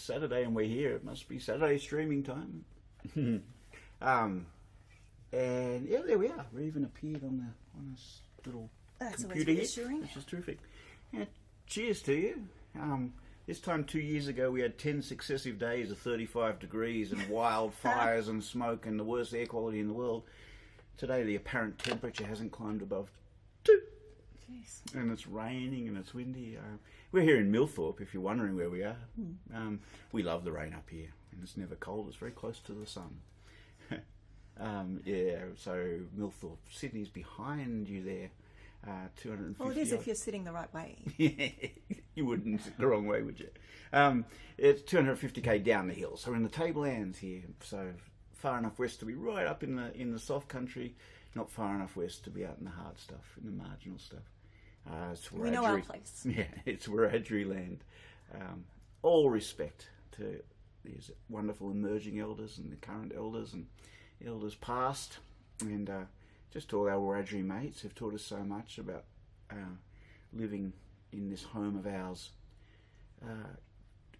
Saturday and we're here. It must be Saturday streaming time. And yeah, there we are. We even appeared on this little computer here, which is terrific. Yeah, cheers to you. This time 2 years ago, we had 10 successive days of 35 degrees and wildfires and smoke and the worst air quality in the world. Today, the apparent temperature hasn't climbed above 2. Jeez. And it's raining and it's windy. We're here in Millthorpe, if you're wondering where we are. We love the rain up here, and it's never cold. It's very close to the sun. Yeah, so Millthorpe, Sydney's behind you there. 250. Well, it is if you're sitting the right way. You wouldn't sit the wrong way, would you? It's 250k down the hill. So we're in the Tablelands here. So far enough west to be right up in the soft country, not far enough west to be out in the hard stuff, in the marginal stuff. We know our place. Yeah, it's Wiradjuri land. All respect to these wonderful emerging elders and the current elders and elders past, and just all our Wiradjuri mates who've taught us so much about living in this home of ours.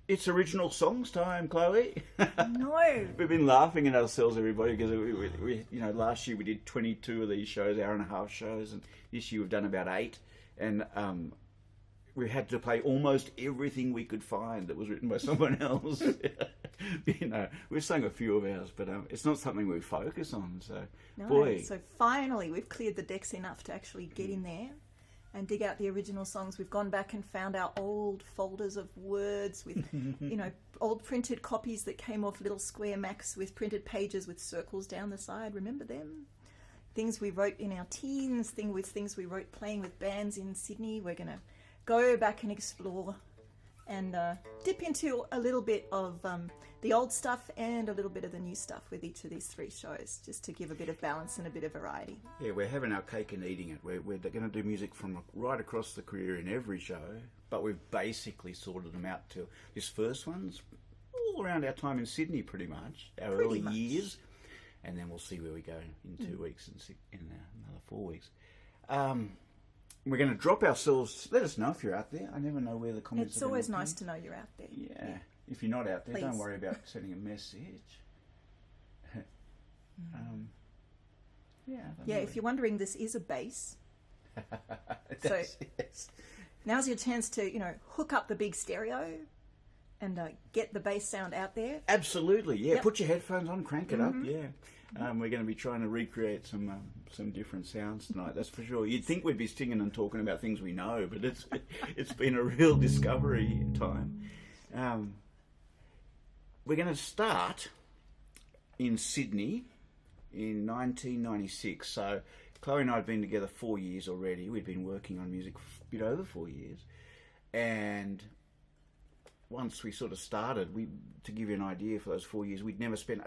It's original songs time, Chloe. No. We've been laughing at ourselves, everybody, because we last year we did 22 of these shows, hour-and-a-half shows, and this year we've done about 8, and we had to play almost everything we could find that was written by someone else. We've sung a few of ours, but it's not something we focus on. So, no, boy. So finally, we've cleared the decks enough to actually get in there and dig out the original songs. We've gone back and found our old folders of words with, old printed copies that came off little square Macs with printed pages with circles down the side. Remember them? Things we wrote in our teens, things we wrote playing with bands in Sydney. We're going to go back and explore and dip into a little bit of the old stuff and a little bit of the new stuff with each of these 3 shows, just to give a bit of balance and a bit of variety. Yeah, we're having our cake and eating it. We're going to do music from right across the career in every show, but we've basically sorted them out to this first one's all around our time in Sydney, pretty much, our early years, and then we'll see where we go in 2 weeks and in another 4 weeks. We're going to drop ourselves. Let us know if you're out there. I never know where the comments are. It's always nice to know you're out there. Yeah. If you're not out there, Please. Don't worry about sending a message. Yeah, if you're wondering, this is a bass. Yes. Now's your chance to, hook up the big stereo and get the bass sound out there. Absolutely, yeah. Yep. Put your headphones on, crank it up, yeah. We're going to be trying to recreate some different sounds tonight, that's for sure. You'd think we'd be singing and talking about things we know, but it's been a real discovery time. We're going to start in Sydney in 1996. So Chloe and I had been together 4 years already. We'd been working on music for a bit over 4 years. And once we sort of started, to give you an idea, for those 4 years, we'd never spent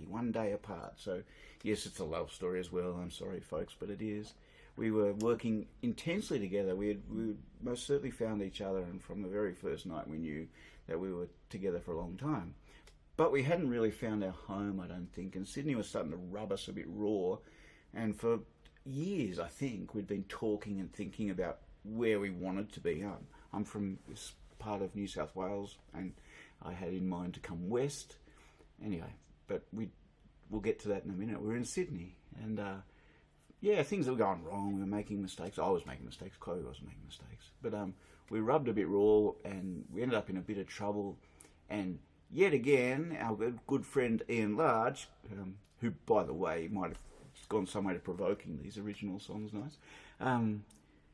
one day apart. So yes, it's a love story as well. I'm sorry, folks, but it is. We were working intensely together. We most certainly found each other, and from the very first night we knew that we were together for a long time. But we hadn't really found our home, I don't think, and Sydney was starting to rub us a bit raw. And for years, I think, we'd been talking and thinking about where we wanted to be. I'm from this part of New South Wales, and I had in mind to come west. Anyway, but we'll get to that in a minute. We're in Sydney, and things were going wrong. We were making mistakes. I was making mistakes. Chloe wasn't making mistakes. But we rubbed a bit raw, and we ended up in a bit of trouble. And yet again, our good friend Ian Large, who, by the way, might have gone some way to provoking these original songs nice,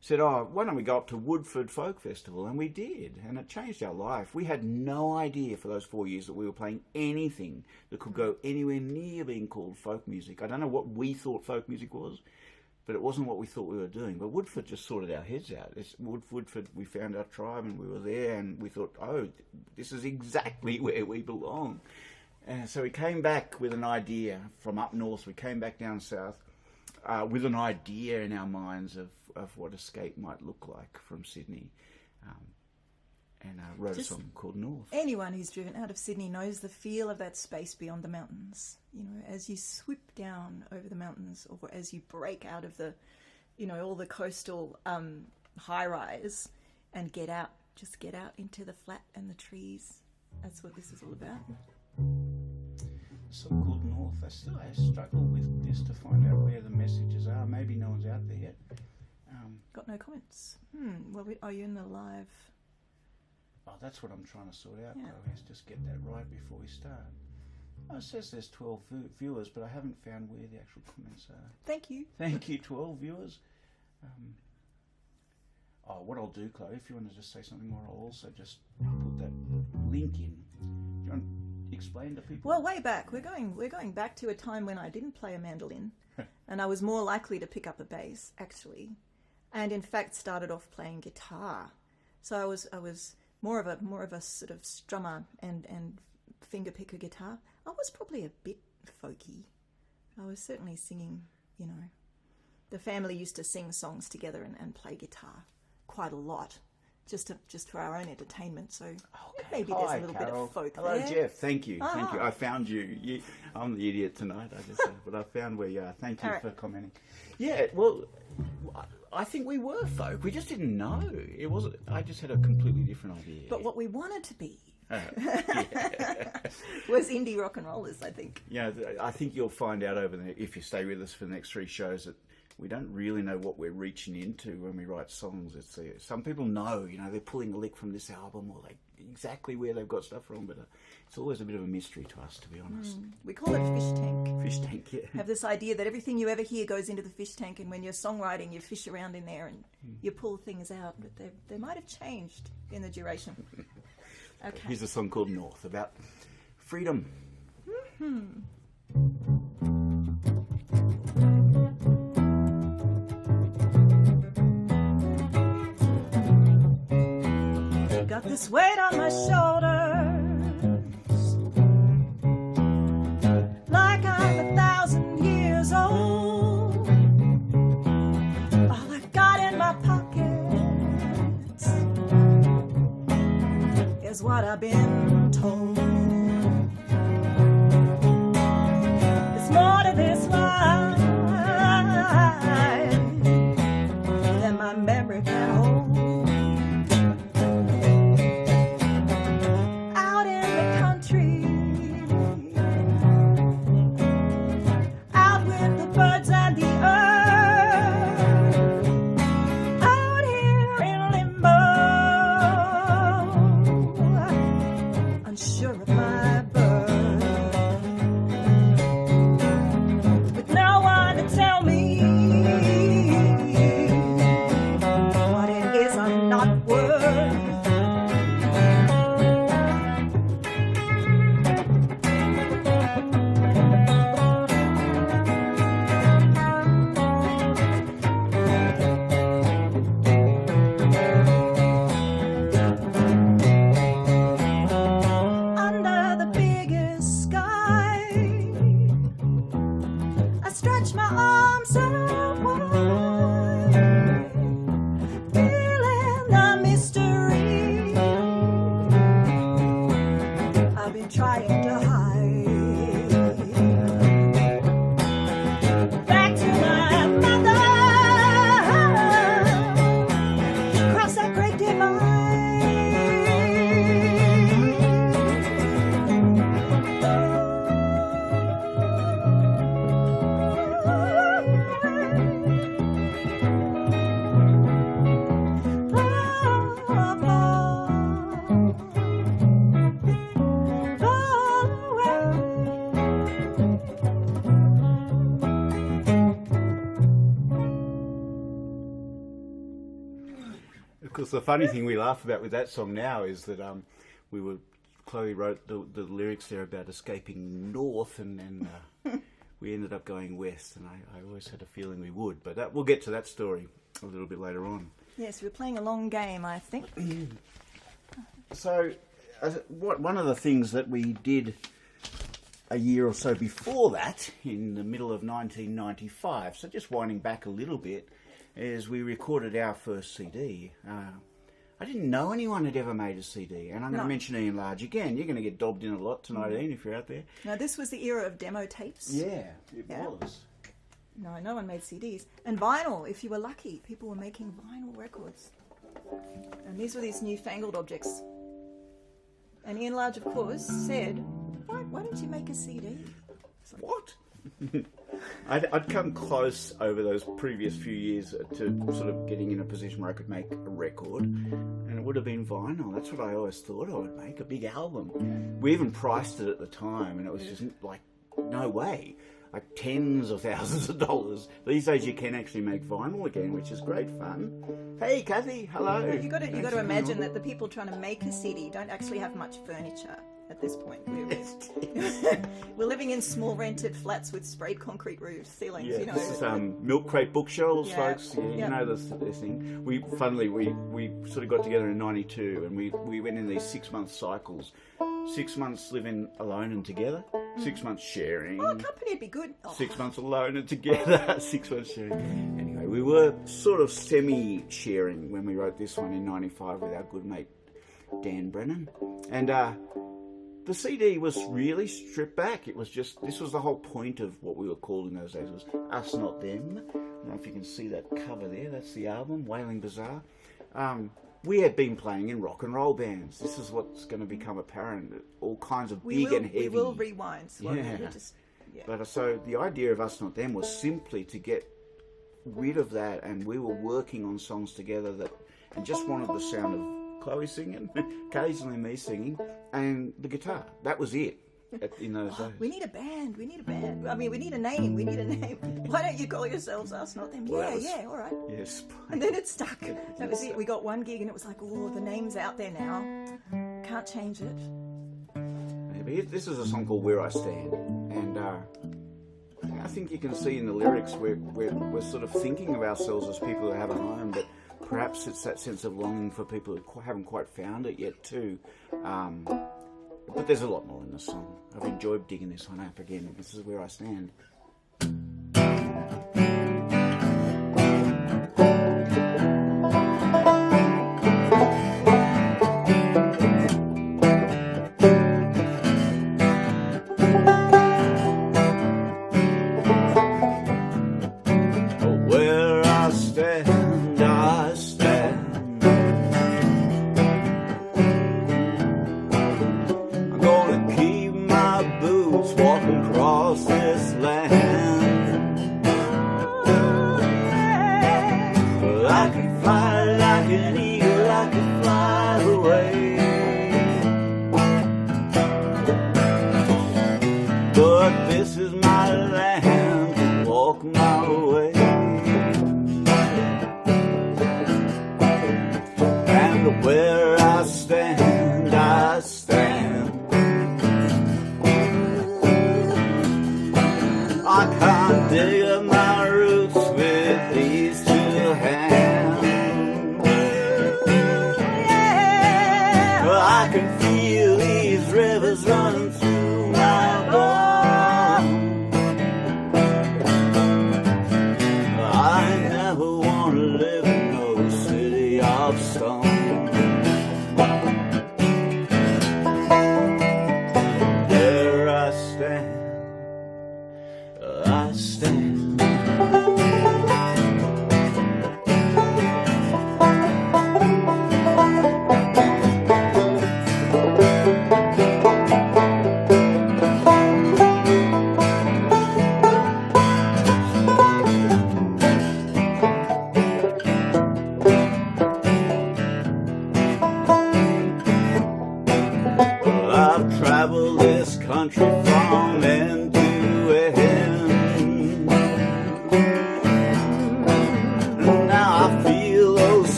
said, why don't we go up to Woodford Folk Festival? And we did, and it changed our life. We had no idea for those 4 years that we were playing anything that could go anywhere near being called folk music. I don't know what we thought folk music was, but it wasn't what we thought we were doing. But Woodford just sorted our heads out. Woodford, we found our tribe, and we were there, and we thought, this is exactly where we belong. And so we came back with an idea from up north. We came back down south with an idea in our minds of what escape might look like from Sydney, and wrote a song called North. Anyone who's driven out of Sydney knows the feel of that space beyond the mountains. As you swoop down over the mountains, or as you break out of the, all the coastal high rise and get out into the flat and the trees That's what this is all about. A song called North. I struggle with this to find out where the messages are. Maybe no one's out there yet. Got no comments. Well, are you in the live? Oh, that's what I'm trying to sort out. Yeah. Let's just get that right before we start. Oh, it says there's 12 viewers, but I haven't found where the actual comments are. Thank you. Thank you, 12 viewers. What I'll do, Chloe, if you want to just say something more, I'll also just put that link in. Do you want to explain to people? Well, way back. We're going back to a time when I didn't play a mandolin, and I was more likely to pick up a bass, actually, and in fact started off playing guitar. So I was more of a sort of strummer and finger picker guitar. I was probably a bit folky. I was certainly singing, you know. The family used to sing songs together and play guitar quite a lot, just for our own entertainment. So maybe there's a little bit of folk Hello, there. Jeff. Thank you. Thank you. I found you. I'm the idiot tonight. But I found where you are. Thank you for commenting. Yeah. Well, I think we were folk. We just didn't know. It wasn't. I just had a completely different idea. But what we wanted to be Yeah. was indie rock and rollers, I think. Yeah, I think you'll find out if you stay with us for the next 3 shows, that we don't really know what we're reaching into when we write songs. Some people know, they're pulling a lick from this album, or exactly where they've got stuff from, but it's always a bit of a mystery to us, to be honest. We call it fish tank. Fish tank, yeah. Have this idea that everything you ever hear goes into the fish tank, and when you're songwriting, you fish around in there and you pull things out, but they might have changed in the duration. Okay. Here's a song called North, about freedom. Got this weight on my shoulders, like I'm 1,000 years old. All I've got in my pockets is what I've been told. There's more to this life than my memory can hold. The funny thing we laugh about with that song now is that Chloe wrote the lyrics there about escaping north, and we ended up going west, and I always had a feeling we would, but we'll get to that story a little bit later on. Yes, we're playing a long game, I think. So, one of the things that we did a year or so before that, in the middle of 1995, so just winding back a little bit, is we recorded our first CD. I didn't know anyone had ever made a CD, and I'm going to mention Ian Large again. You're going to get dobbed in a lot tonight, Ian, if you're out there. Now, this was the era of demo tapes. Yeah, it was. No one made CDs. And vinyl, if you were lucky. People were making vinyl records. And these were these newfangled objects. And Ian Large, of course, said, why don't you make a CD? What? I'd come close over those previous few years to sort of getting in a position where I could make a record, and it would have been vinyl. That's what I always thought I would make, a big album. We even priced it at the time, and it was just like, no way. Like tens of thousands of dollars. These days you can actually make vinyl again, which is great fun. Hey, Kathy, hello. You got to imagine that the people trying to make a CD don't actually have much furniture at this point. We're living in small rented flats with sprayed concrete roofs, ceilings. Yeah, you know. This is milk crate bookshelves, Yeah. folks. Yeah, you know this thing. We sort of got together in '92, and we went in these 6-month cycles. 6 months living alone and together. 6 months sharing. Oh, company would be good. Oh. 6 months alone and together. 6 months sharing. Anyway, we were sort of semi-sharing when we wrote this one in '95 with our good mate Dan Brennan, and the CD was really stripped back. It was just, this was the whole point of what we were called in those days, was Us Not Them. I don't know if you can see that cover there. That's the album, Wailing Bazaar. We had been playing in rock and roll bands. This is what's going to become apparent. All kinds of big and heavy. We will rewind slowly. Yeah. But so the idea of Us Not Them was simply to get rid of that, and we were working on songs together and just wanted the sound of Chloe singing, occasionally me singing, and the guitar. That was it in those days. We need a band. I mean, we need a name. Why don't you call yourselves Us Not Them? Well, all right. Yes. And then it stuck. That was it. We got one gig and it was like, oh, the name's out there now. Can't change it. Yeah, but this is a song called Where I Stand, and I think you can see in the lyrics we're sort of thinking of ourselves as people who have a home, but perhaps it's that sense of longing for people who haven't quite found it yet too. But there's a lot more in this song. I've enjoyed digging this one up again. This is Where I Stand.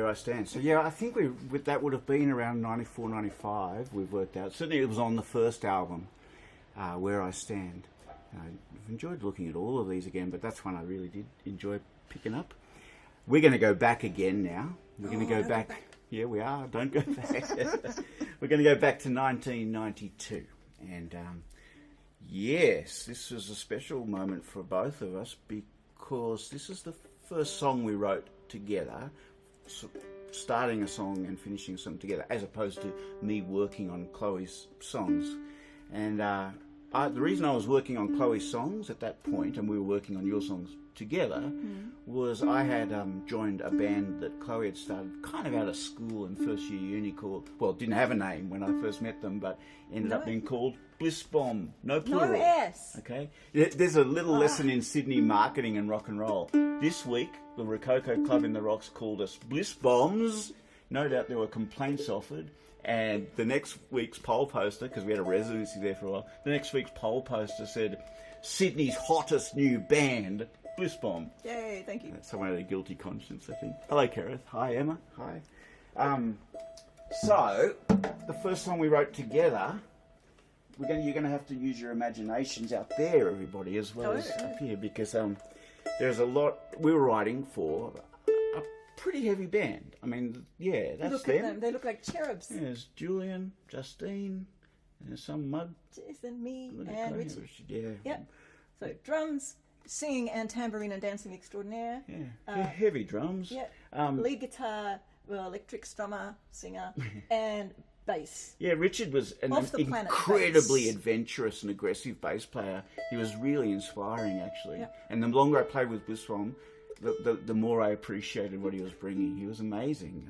Where I Stand. So yeah, I think that would have been around 94, 95. We've worked out. Certainly, it was on the first album, Where I Stand. I've enjoyed looking at all of these again, but that's one I really did enjoy picking up. We're going to go back again now. We're going to go back. Yeah, we are. Don't go back. We're going to go back to 1992. And yes, this was a special moment for both of us because this is the first song we wrote together, starting a song and finishing a song together, as opposed to me working on Chloe's songs. And the reason I was working on Chloe's songs at that point, and we were working on your songs together, was I had joined a band that Chloe had started kind of out of school and first year uni called, well, didn't have a name when I first met them, but ended up being called Bliss Bomb. No plural. No S. Okay. There's a little lesson in Sydney marketing and rock and roll. This week, the Rococo Club in the Rocks called us Bliss Bombs. No doubt there were complaints offered. And the next week's poll poster, because we had a residency there for a while, the next week's poll poster said, Sydney's hottest new band, Bliss Bomb. Yay, thank you. Someone had a guilty conscience, I think. Hello, Kerith. Hi, Emma. Hi. So, the first song we wrote together, you're going to have to use your imaginations out there, everybody, as well as up here, because there's a lot we were writing for a pretty heavy band. I mean, yeah, that's look them. At them. They look like cherubs. Yeah, there's Julian, Justine, and there's some mug. Jason, me, and Richard. Yeah. Yep. So drums, singing and tambourine and dancing extraordinaire. Yeah. Heavy drums. Yeah. Lead guitar, electric strummer, singer, and bass. Yeah, Richard was an incredibly adventurous and aggressive bass player. He was really inspiring, actually. Yep. And the longer I played with Bliss Bomb, the more I appreciated what he was bringing. He was amazing.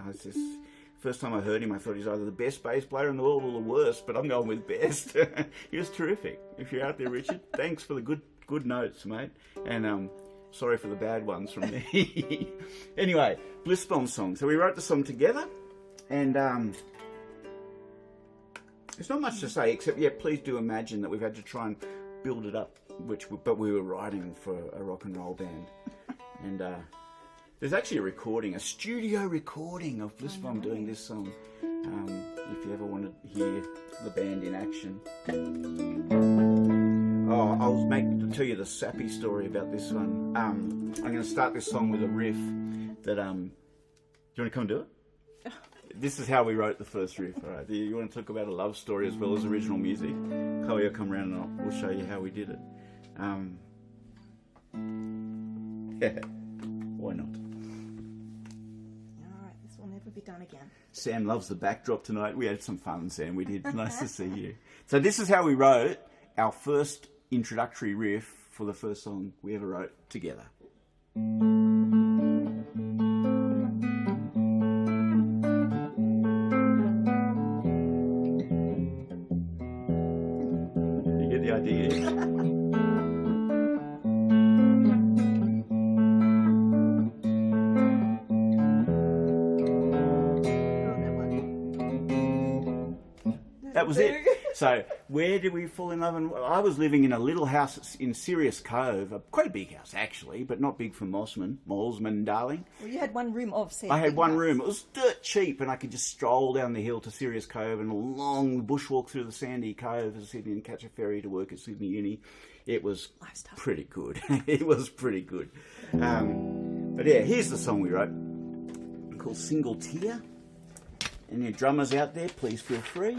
First time I heard him, I thought he's either the best bass player in the world or the worst, but I'm going with best. He was terrific. If you're out there, Richard, thanks for the good notes, mate. And sorry for the bad ones from me. Anyway, Bliss Bomb song. So we wrote the song together, and there's not much to say except, yeah, please do imagine that we've had to try and build it up, but we were writing for a rock and roll band. And there's actually a studio recording of Bliss Bomb doing this song, if you ever want to hear the band in action. Oh, I'll tell you the sappy story about this one. I'm going to start this song with a riff that, do you want to come and do it? This is how we wrote the first riff, all right? You want to talk about a love story as well as original music? Chloe will come around and we'll show you how we did it. Yeah, why not? All right, this will never be done again. Sam loves the backdrop tonight. We had some fun, Sam. We did. Nice to see you. So this is how we wrote our first introductory riff for the first song we ever wrote together. You get the idea? That was it. So where did we fall in love? And I was living in a little house in Sirius Cove, quite a big house actually, but not big for Mosman, darling. Well, you had one room of said. I had one room. It was dirt cheap, and I could just stroll down the hill to Sirius Cove and along the bushwalk through the sandy cove of Sydney and catch a ferry to work at Sydney Uni. It was pretty good. It was pretty good. But yeah, here's the song we wrote called Single Tear. Any drummers out there, please feel free.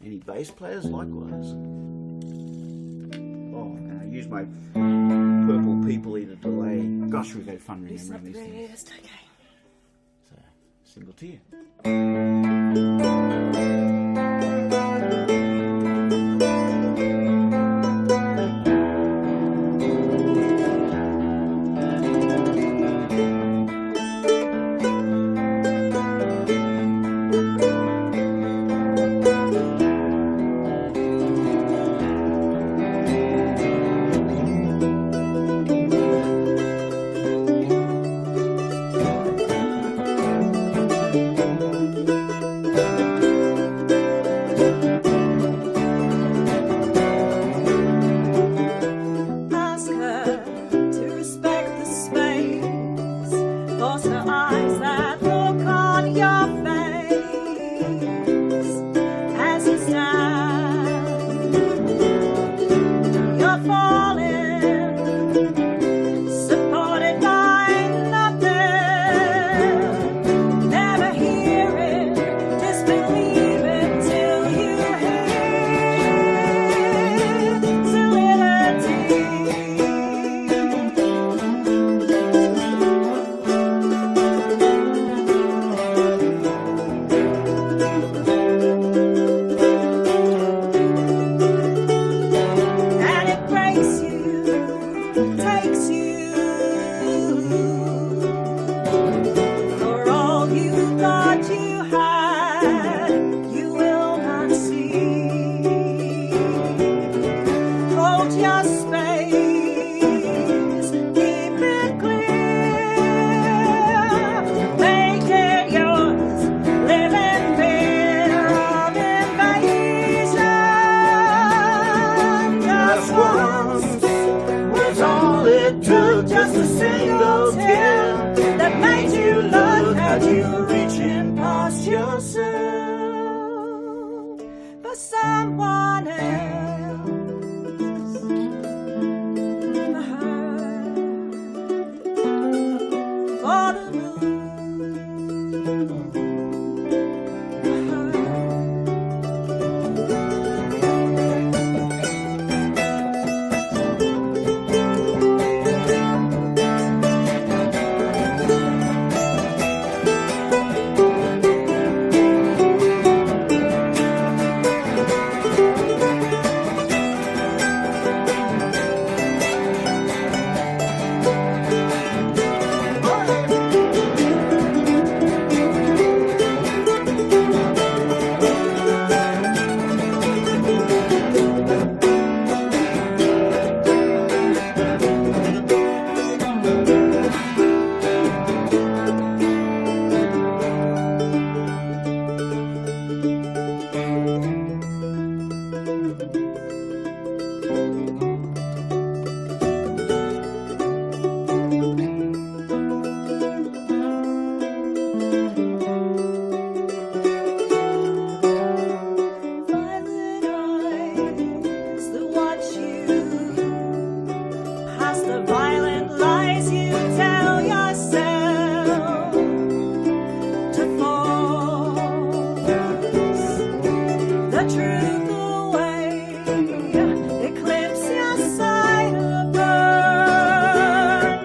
Any bass players, likewise. Oh, and I use my purple people eater delay. Gosh, we've had fun remembering these things. Okay. So, Single Tear. eclipse your sight of her.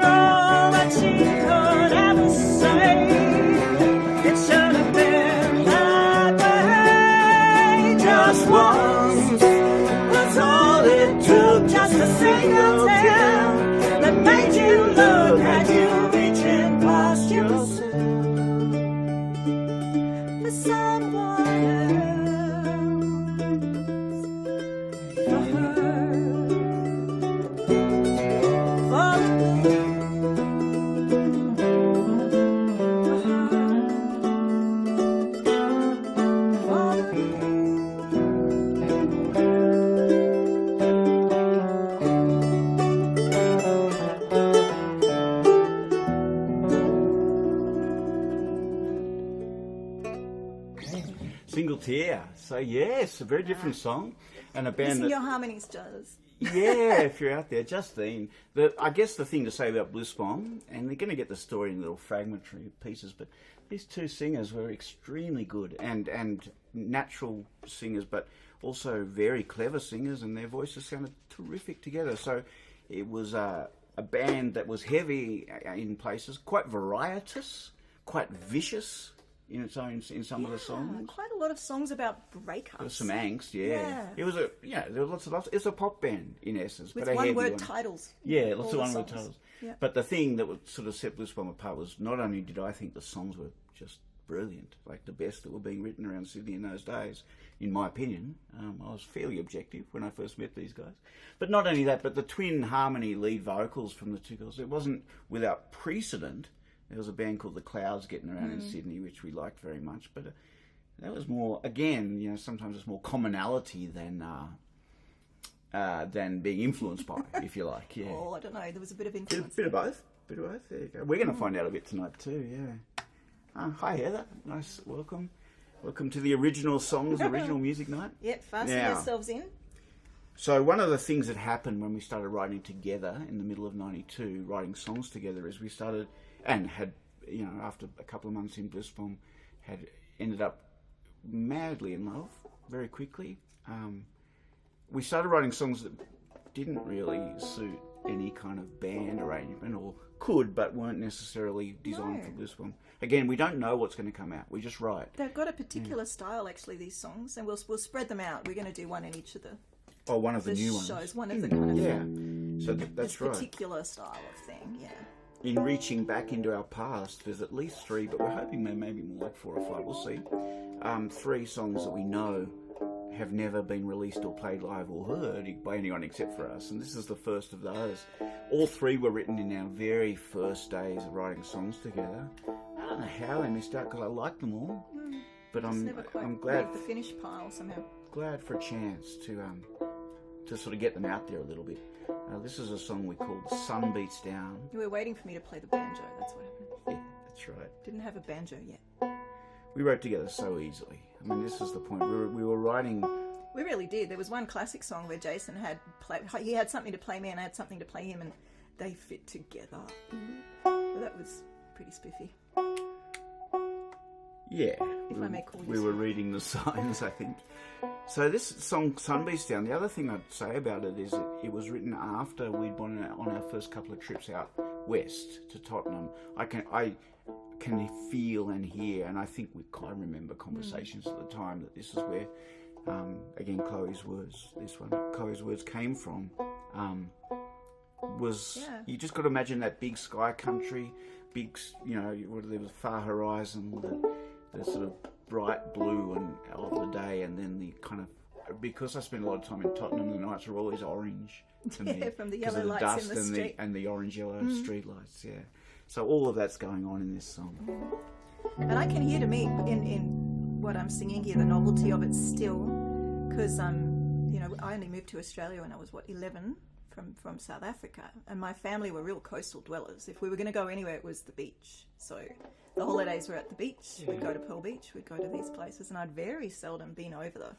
All that she could ever say, it should have been that way. Just once was all it took, just a single tale that made you look at you reaching past yourself for someone else, for her, for Single Tear. So yes, a very different song, and a band Listen that, your harmonies, Jazz. yeah, if you're out there, Justine. I guess the thing to say about Bliss Bomb, and they're going to get the story in little fragmentary pieces, but these two singers were extremely good and natural singers, but also very clever singers, and their voices sounded terrific together. So it was a band that was heavy in places, quite varietous, quite vicious in its own, in some of the songs. Quite a lot of songs about breakups. There was some angst, yeah. It was there was lots. It's a pop band in essence, With but a heavy one-word one. titles. Yeah, lots all of the one-word songs. titles. Yeah. But the thing that would sort of set Bliss Bomb apart was not only did I think the songs were just brilliant, like the best that were being written around Sydney in those days, in my opinion. I was fairly objective when I first met these guys. But not only that, but the twin harmony lead vocals from the two girls, it wasn't without precedent. There was a band called The Clouds getting around in Sydney, which we liked very much. But that was more, again, sometimes it's more commonality than being influenced by, if you like. Yeah. Oh, I don't know. There was a bit of influence. Bit of both. There you go. We're going to find out a bit tonight too. Yeah. Hi Heather. Nice. Welcome. Welcome to the original songs, original music night. Yep. Fasten Now, yourselves in. So one of the things that happened when we started writing together in the middle of '92, writing songs together, is we started and had, after a couple of months in Bliss Bomb, had ended up madly in love very quickly. We started writing songs that didn't really suit any kind of band arrangement, or could, but weren't necessarily designed for Bliss Bomb. Again, we don't know what's going to come out. We just write. They've got a particular style, actually, these songs, and we'll spread them out. We're going to do one in each of the one of the new ones. shows, one of the kind of So that's this right. particular style of thing, yeah. In reaching back into our past, there's at least 3, but we're hoping maybe more like 4 or 5. We'll see. 3 songs that we know have never been released or played live or heard by anyone except for us, and this is the first of those. All 3 were written in our very first days of writing songs together. I don't know how they missed out because I like them all, but I'm glad the finished pile somehow. Glad for a chance to sort of get them out there a little bit. This is a song we called "Sun Beats Down." You were waiting for me to play the banjo. That's what happened. Yeah, that's right. Didn't have a banjo yet. We wrote together so easily. I mean, this is the point. We were writing. We really did. There was one classic song where Jason he had something to play me and I had something to play him, and they fit together. So that was pretty spiffy. Yeah, if I may call we were reading the signs, I think. So this song, "Sun Beats Down," the other thing I'd say about it is it was written after we'd gone on our first couple of trips out west to Tottenham. I can feel and hear, and I think I remember conversations at the time that this is where, again, Chloe's words came from. You just got to imagine that big sky country, big, there was far horizon, the sort of bright blue of the day, and then the kind of, because I spent a lot of time in Tottenham, the nights were always orange to me from the yellow of the lights dust in the street and the orange yellow street lights. Yeah, so all of that's going on in this song. And I can hear, to me, in what I'm singing here, the novelty of it still, because I only moved to Australia when I was 11 from South Africa, and my family were real coastal dwellers. If we were going to go anywhere, it was the beach. So the holidays were at the beach. We'd go to Poole Beach. We'd go to these places, and I'd very seldom been over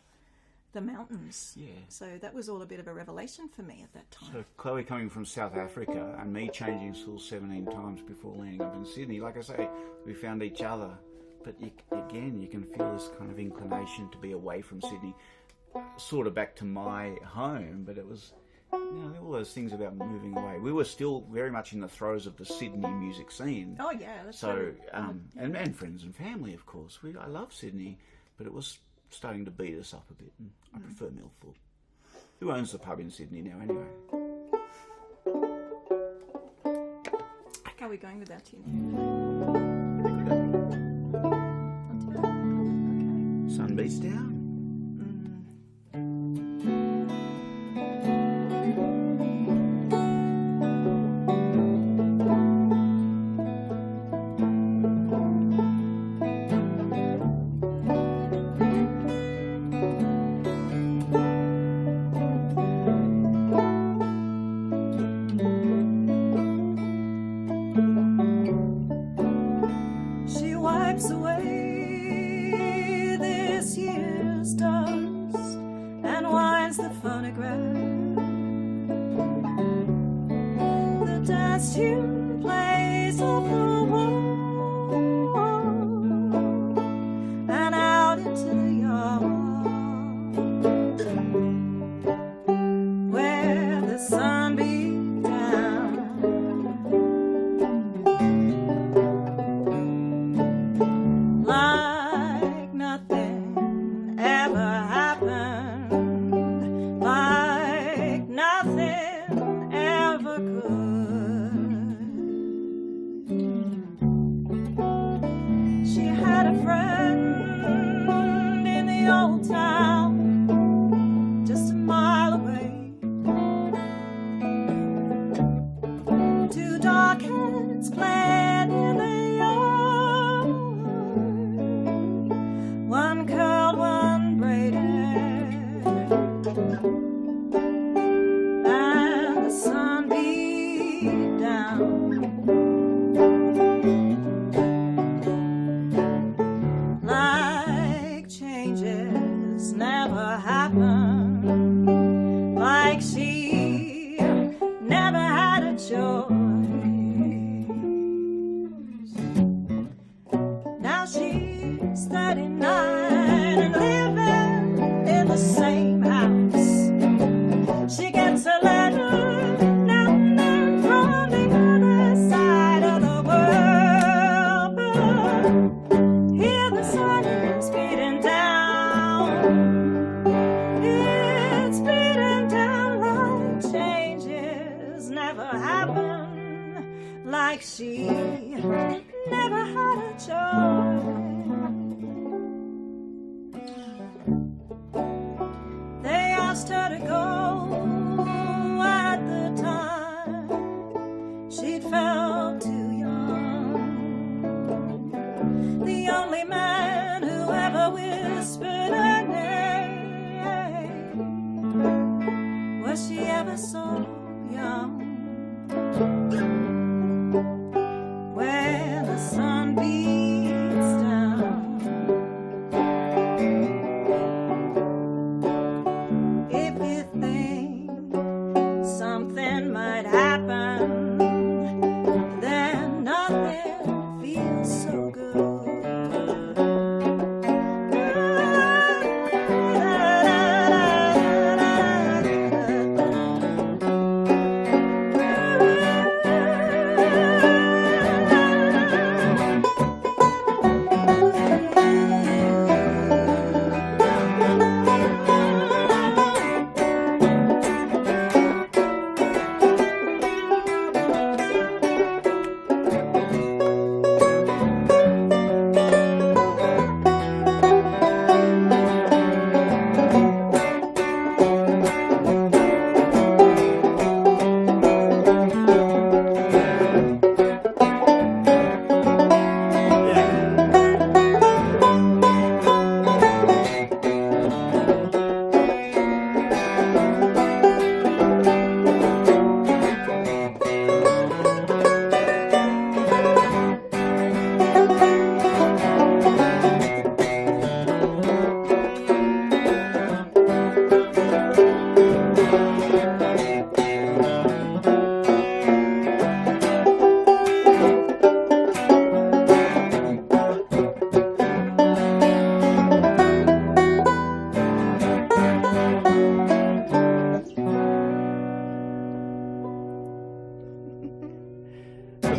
the mountains. Yeah. So that was all a bit of a revelation for me at that time. So Chloe coming from South Africa and me changing schools 17 times before landing up in Sydney. Like I say, we found each other, but you can feel this kind of inclination to be away from Sydney. sort of back to my home, but it was, all those things about moving away. We were still very much in the throes of the Sydney music scene. Oh yeah, that's so and friends and family, of course. I love Sydney, but it was starting to beat us up a bit, and I prefer Milford. Who owns the pub in Sydney now, anyway? How are we going with that tune? Okay. Sun beats down.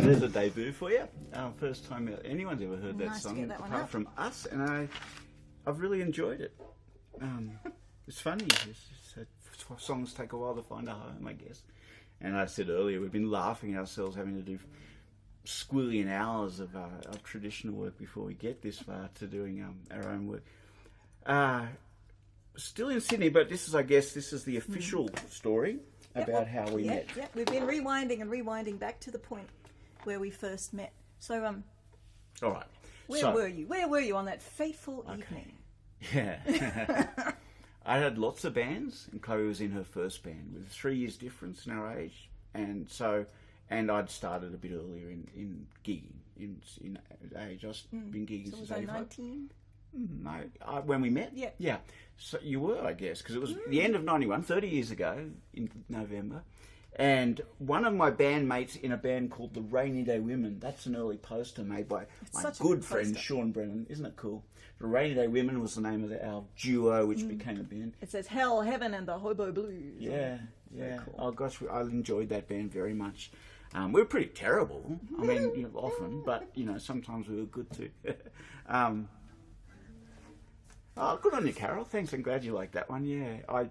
there's a debut for you. First time anyone's ever heard that Nice to song get that one apart out. from us, and I've really enjoyed it. It's funny. Songs take a while to find a home, I guess. And I said earlier, we've been laughing at ourselves having to do squillion hours of traditional work before we get this far to doing our own work. Still in Sydney, but this is the official story about how we met. Yep, we've been rewinding back to the point where we first met. So, All right. where were you? Where were you on that fateful evening? Yeah. I had lots of bands, and Chloe was in her first band with 3 years difference in our age, and I'd started a bit earlier in gigging in age. I've been gigging So since was I 85. 19? No, when we met? Yeah. Yeah. So you were, I guess, because it was the end of 91, 30 years ago in November. And one of my bandmates in a band called the Rainy Day Women, that's an early poster made by my such a good good friend poster. Sean Brennan. Isn't it cool? The Rainy Day Women was the name of our duo, which became a band. It says Hell, Heaven, and the Hobo Blues. Yeah, Very yeah. cool. Oh gosh, I enjoyed that band very much. We were pretty terrible. I mean, often, but sometimes we were good too. Good on you, Carol. Thanks, I'm glad you liked that one. Yeah,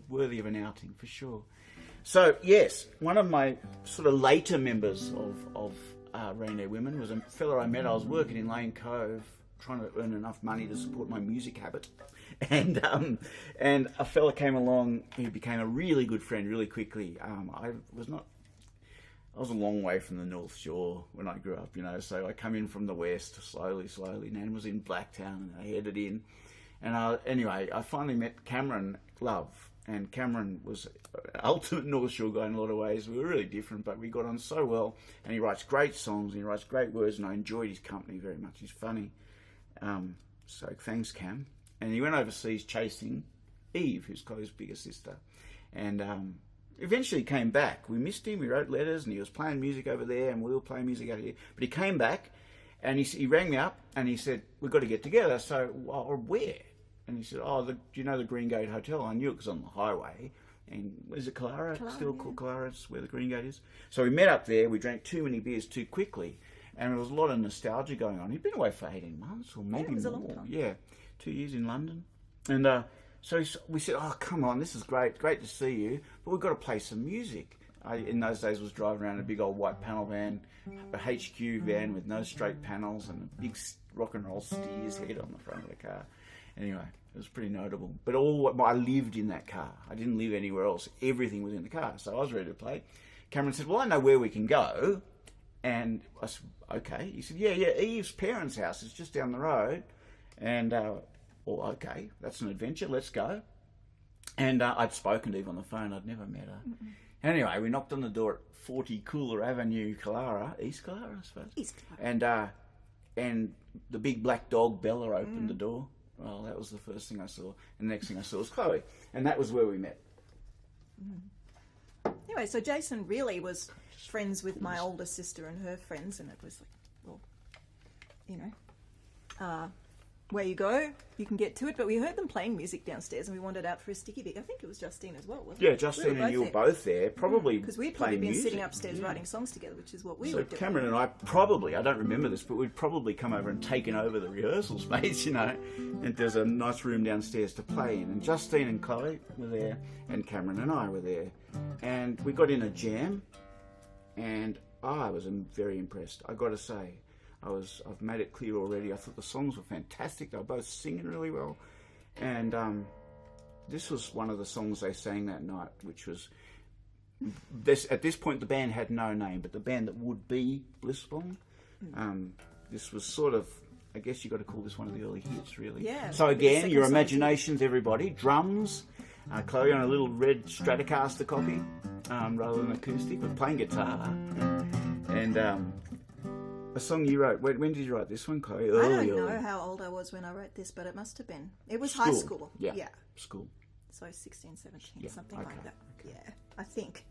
worthy of an outing for sure. So yes, one of my sort of later members of Rainy Day Women was a fella I met. I was working in Lane Cove, trying to earn enough money to support my music habit, and a fella came along who became a really good friend really quickly. I was a long way from the North Shore when I grew up, so I come in from the west slowly. Nan was in Blacktown and I headed in. And anyway, I finally met Cameron Love. And Cameron was an ultimate North Shore guy in a lot of ways. We were really different, but we got on so well. And he writes great songs and he writes great words, and I enjoyed his company very much. He's funny. So thanks, Cam. And he went overseas chasing Eve, who's Chloe's bigger sister. And eventually came back. We missed him. We wrote letters, and he was playing music over there, and we were playing music out here. But he came back, and he rang me up, and he said, "We've got to get together." So, where? And he said, "Do you know the Green Gate Hotel?" I knew it was on the highway. And is it Clara? Still called Clara? It's where the Green Gate is. So we met up there. We drank too many beers too quickly. And there was a lot of nostalgia going on. He'd been away for 18 months or maybe it was more. a long time. Yeah, 2 years in London. And so we said, "Oh, come on, this is great to see you, but we've got to play some music." I, in those days, was driving around a big old white panel van, a HQ van with no straight panels and a big rock and roll steer's head on the front of the car. Anyway, it was pretty notable. But I lived in that car. I didn't live anywhere else. Everything was in the car, so I was ready to play. Cameron said, "Well, I know where we can go." And I said, "Okay." He said, yeah, Eve's parents' house is just down the road. And, okay, that's an adventure, let's go. And I'd spoken to Eve on the phone, I'd never met her. Mm-mm. Anyway, we knocked on the door at 40 Cooler Avenue, Clara, East Clara, I suppose. East Clara. And the big black dog, Bella, opened the door. Well, that was the first thing I saw. And the next thing I saw was Chloe. And that was where we met. Anyway, so Jason really was friends with my older sister and her friends, and it was like, well, where you go, you can get to it. But we heard them playing music downstairs, and we wandered out for a sticky bit. I think it was Justine as well, wasn't it? Yeah, Justine and you were both there, probably because we'd probably been music. sitting upstairs writing songs together, which is what we were doing. Cameron and I probably, I don't remember this, but we'd probably come over and taken over the rehearsal space, and there's a nice room downstairs to play in. And Justine and Chloe were there, and Cameron and I were there. And we got in a jam, and I was very impressed, I got to say. I've made it clear already. I thought the songs were fantastic. They were both singing really well. And this was one of the songs they sang that night, which was... At this point, the band had no name, but the band that would be Blissbong. This was sort of... I guess you've got to call this one of the early hits, really. Yeah. So again, your imaginations, everybody. Drums. Chloe on a little red Stratocaster copy, rather than acoustic, but playing guitar. And... a song you wrote. When did you write this one, Chloe? I don't know how old I was when I wrote this, but it must have been. It was high school. Yeah. School. So 16, 17, something okay. like that. Yeah, I think.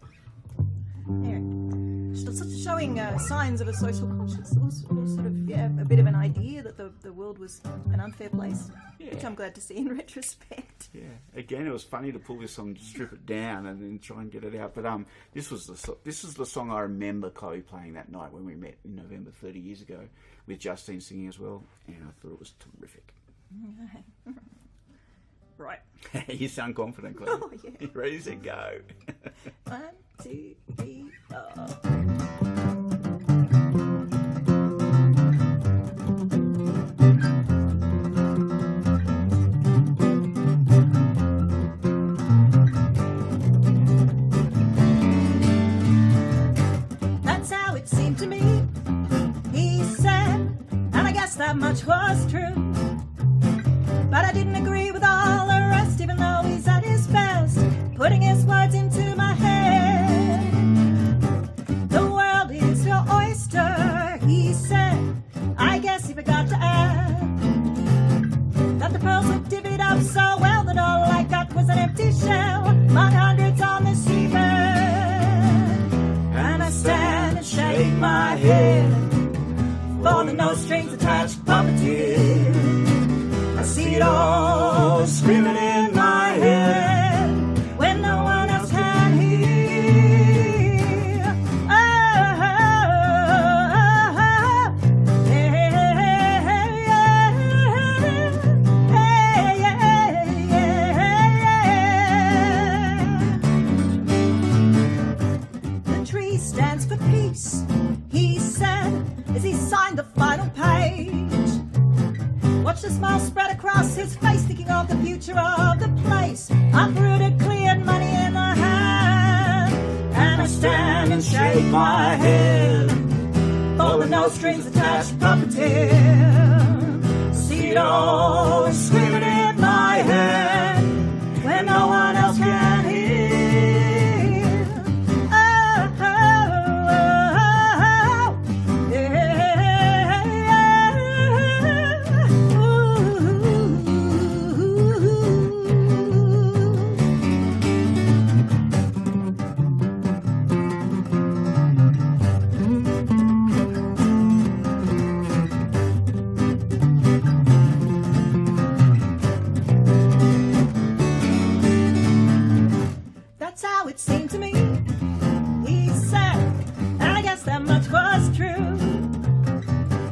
Anyway, showing signs of a social conscience, or sort of, a bit of an idea that the world was an unfair place, which I'm glad to see in retrospect. Yeah, again, it was funny to pull this song, strip it down, and then try and get it out. But this is the song I remember Chloe playing that night when we met in November 30 years ago, with Justine singing as well, and I thought it was terrific. Right. You sound confident, Chloe. Oh, yeah. You ready to go? 1, 2, 3, 4. That's how it seemed to me, he said, and I guess that much was true. But I didn't agree with all the rest, even though he's at his best, putting his words into my head. The world is your oyster, he said. I guess he forgot to add that the pearls were divvied up so well that all I got was an empty shell among hundreds on the seabed. And I stand and shake my head for the no strings attached puppeteer. I see it all screaming in my head when no one else can hear. Oh, The tree stands for peace, he said, as he signed the final page. Watch the smile spread across his face, thinking of the future of the place. Uprooted, cleared, money in the hand. And I stand and shake my head for the no strings attached puppeteer. See it all screaming in my head when no one else can hear. That's how it seemed to me, he said, and I guess that much was true.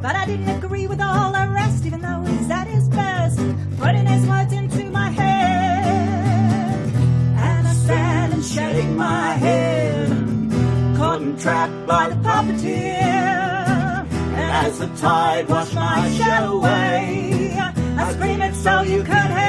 But I didn't agree with all the rest, even though he's at his best, putting his words into my head. And I stand and shake my head, caught and trapped by the puppeteer. And as the tide washed my shell away, I scream it so you could hear.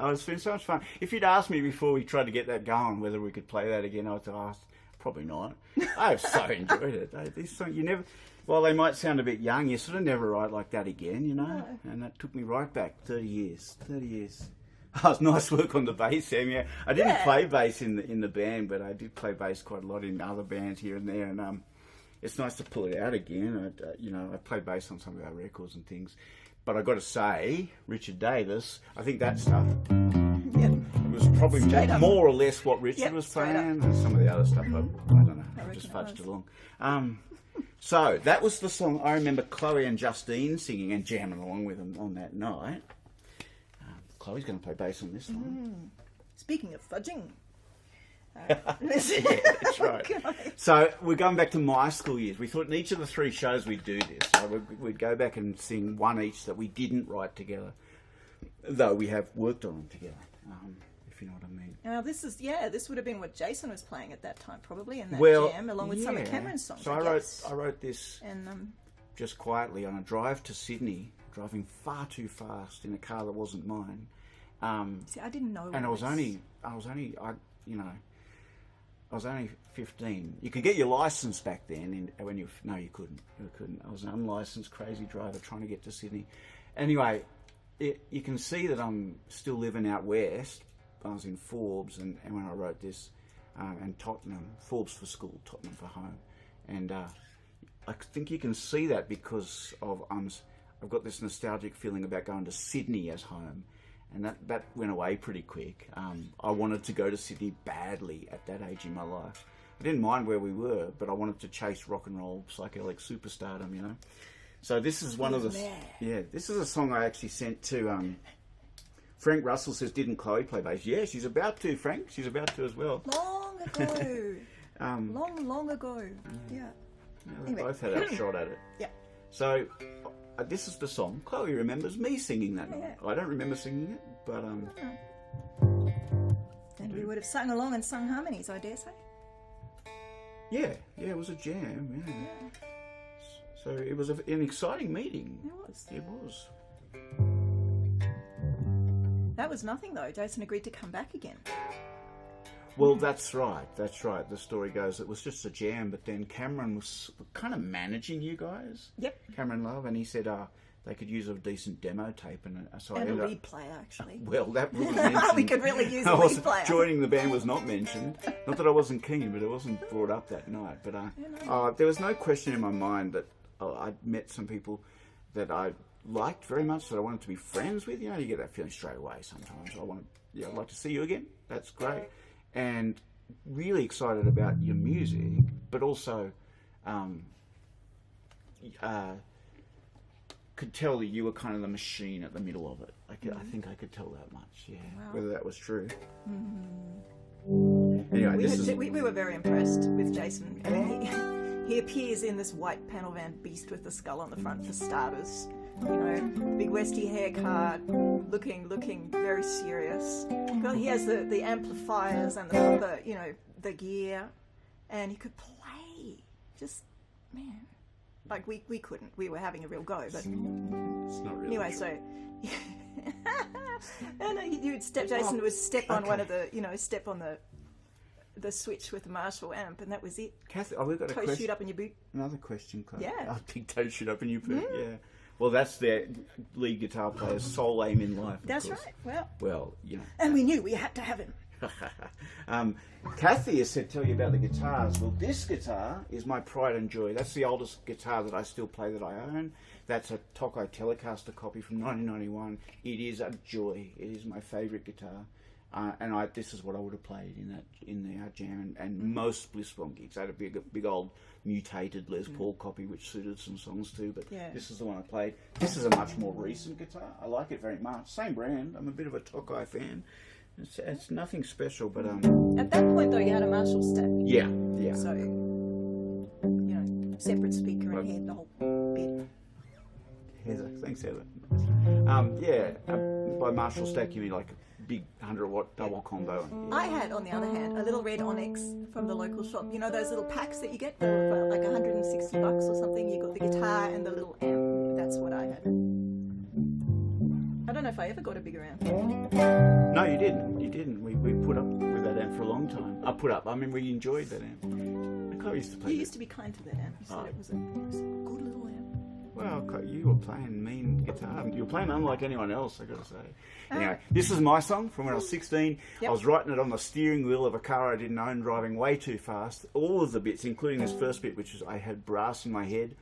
It's been so much fun. If you'd asked me before we tried to get that going whether we could play that again, I'd ask, probably not. I've so enjoyed it. These songs, you never, while they might sound a bit young, you sort of never write like that again, you know. No. And that took me right back 30 years. 30 years. Oh, it's nice work on the bass, Sam. Yeah, I didn't play bass in the band, but I did play bass quite a lot in other bands here and there. And it's nice to pull it out again. I play bass on some of our records and things. But I got to say, Richard Davis, I think that stuff was probably more or less what Richard was playing, and some of the other stuff I don't know. I just fudged along. So that was the song I remember Chloe and Justine singing and jamming along with them on that night. Chloe's going to play bass on this one. Speaking of fudging. Yeah, that's right. So we're going back to my school years. We thought in each of the 3 shows we'd do this. So we'd go back and sing one each that we didn't write together, though we have worked on them together, if you know what I mean. Now this would have been what Jason was playing at that time, probably, in that jam, along with some of Cameron's songs. So I wrote this just quietly on a drive to Sydney, driving far too fast in a car that wasn't mine. See, I didn't know. And I was only 15. You could get your license back then. You couldn't. You couldn't. I was an unlicensed crazy driver trying to get to Sydney. Anyway, you can see that I'm still living out west. I was in Forbes, and when I wrote this, and Tottenham, Forbes for school, Tottenham for home, And I think you can see that because of I've got this nostalgic feeling about going to Sydney as home, and that went away pretty quick. I wanted to go to Sydney badly at that age in my life. I didn't mind where we were, but I wanted to chase rock and roll, psychedelic superstardom, you know. So this is one of the... Yeah, this is a song I actually sent to... Frank Russell says, didn't Chloe play bass? Yeah, she's about to, Frank. She's about to as well. Long ago. Long ago. Yeah. We both had a shot at it. Yeah. So this is the song. Chloe remembers me singing that night. I don't remember singing it, but... And we would have sung along and sung harmonies, I dare say. Yeah, it was a jam, yeah. So it was an exciting meeting. It was. That was nothing, though. Jason agreed to come back again. Well, that's right. The story goes it was just a jam, but then Cameron was kind of managing you guys. Yep. Cameron Love, and he said they could use a decent demo tape. And so a lead player, actually. Well, that wasn't mentioned. We could really use a lead player. Joining the band was not mentioned. Not that I wasn't keen, but it wasn't brought up that night. But there was no question in my mind that I'd met some people that I liked very much, that I wanted to be friends with. You know, you get that feeling straight away sometimes. I'd like to see you again. That's great. And really excited about your music, but also could tell that you were kind of the machine at the middle of it. I think I could tell that much, yeah. Wow. Whether that was true. Anyway, we were very impressed with Jason. I mean, he appears in this white panel van beast with the skull on the front for starters. You know, big Westie haircut, looking very serious. He has the amplifiers and the gear, and he could play. Just, man, like we couldn't. We were having a real go, but it's not really anyway. True. So, and you would step. Jason would step on one of the, step on the switch with the Marshall amp, and that was it. Kathy, we've got a toe shoot up in your boot. Another question, Chloe. Yeah. Big toe shoot up in your boot. Yeah. Well, that's their lead guitar player's sole aim in life. That's right. Well, you know. And we knew we had to have him. Kathy has said, tell you about the guitars. Well, this guitar is my pride and joy. That's the oldest guitar that I still play that I own. That's a Tokai Telecaster copy from 1991. It is a joy. It is my favourite guitar. And this is what I would have played in the jam and most Blissbomb gigs. I had a big old mutated Les Paul copy which suited some songs too, but this is the one I played. This is a much more recent guitar. I like it very much. Same brand. I'm a bit of a Tokai fan. It's nothing special, but at that point though, you had a Marshall stack. Yeah. So separate speaker and head, the whole bit. Heather, thanks Heather. By Marshall stack you mean like big 100-watt double combo. Yeah. I had, on the other hand, a little red Onyx from the local shop. You know those little packs that you get for like $160 or something? You got the guitar and the little amp. That's what I had. I don't know if I ever got a bigger amp. No, you didn't. We put up with that amp for a long time. We enjoyed that amp. I used to play. You used to be kind to that amp. You said it was a good little amp. Well, you were playing mean guitar. You were playing unlike anyone else, I got to say. Anyway, this is my song from when I was 16. Yep. I was writing it on the steering wheel of a car I didn't own, driving way too fast. All of the bits, including this first bit, which is I had brass in my head.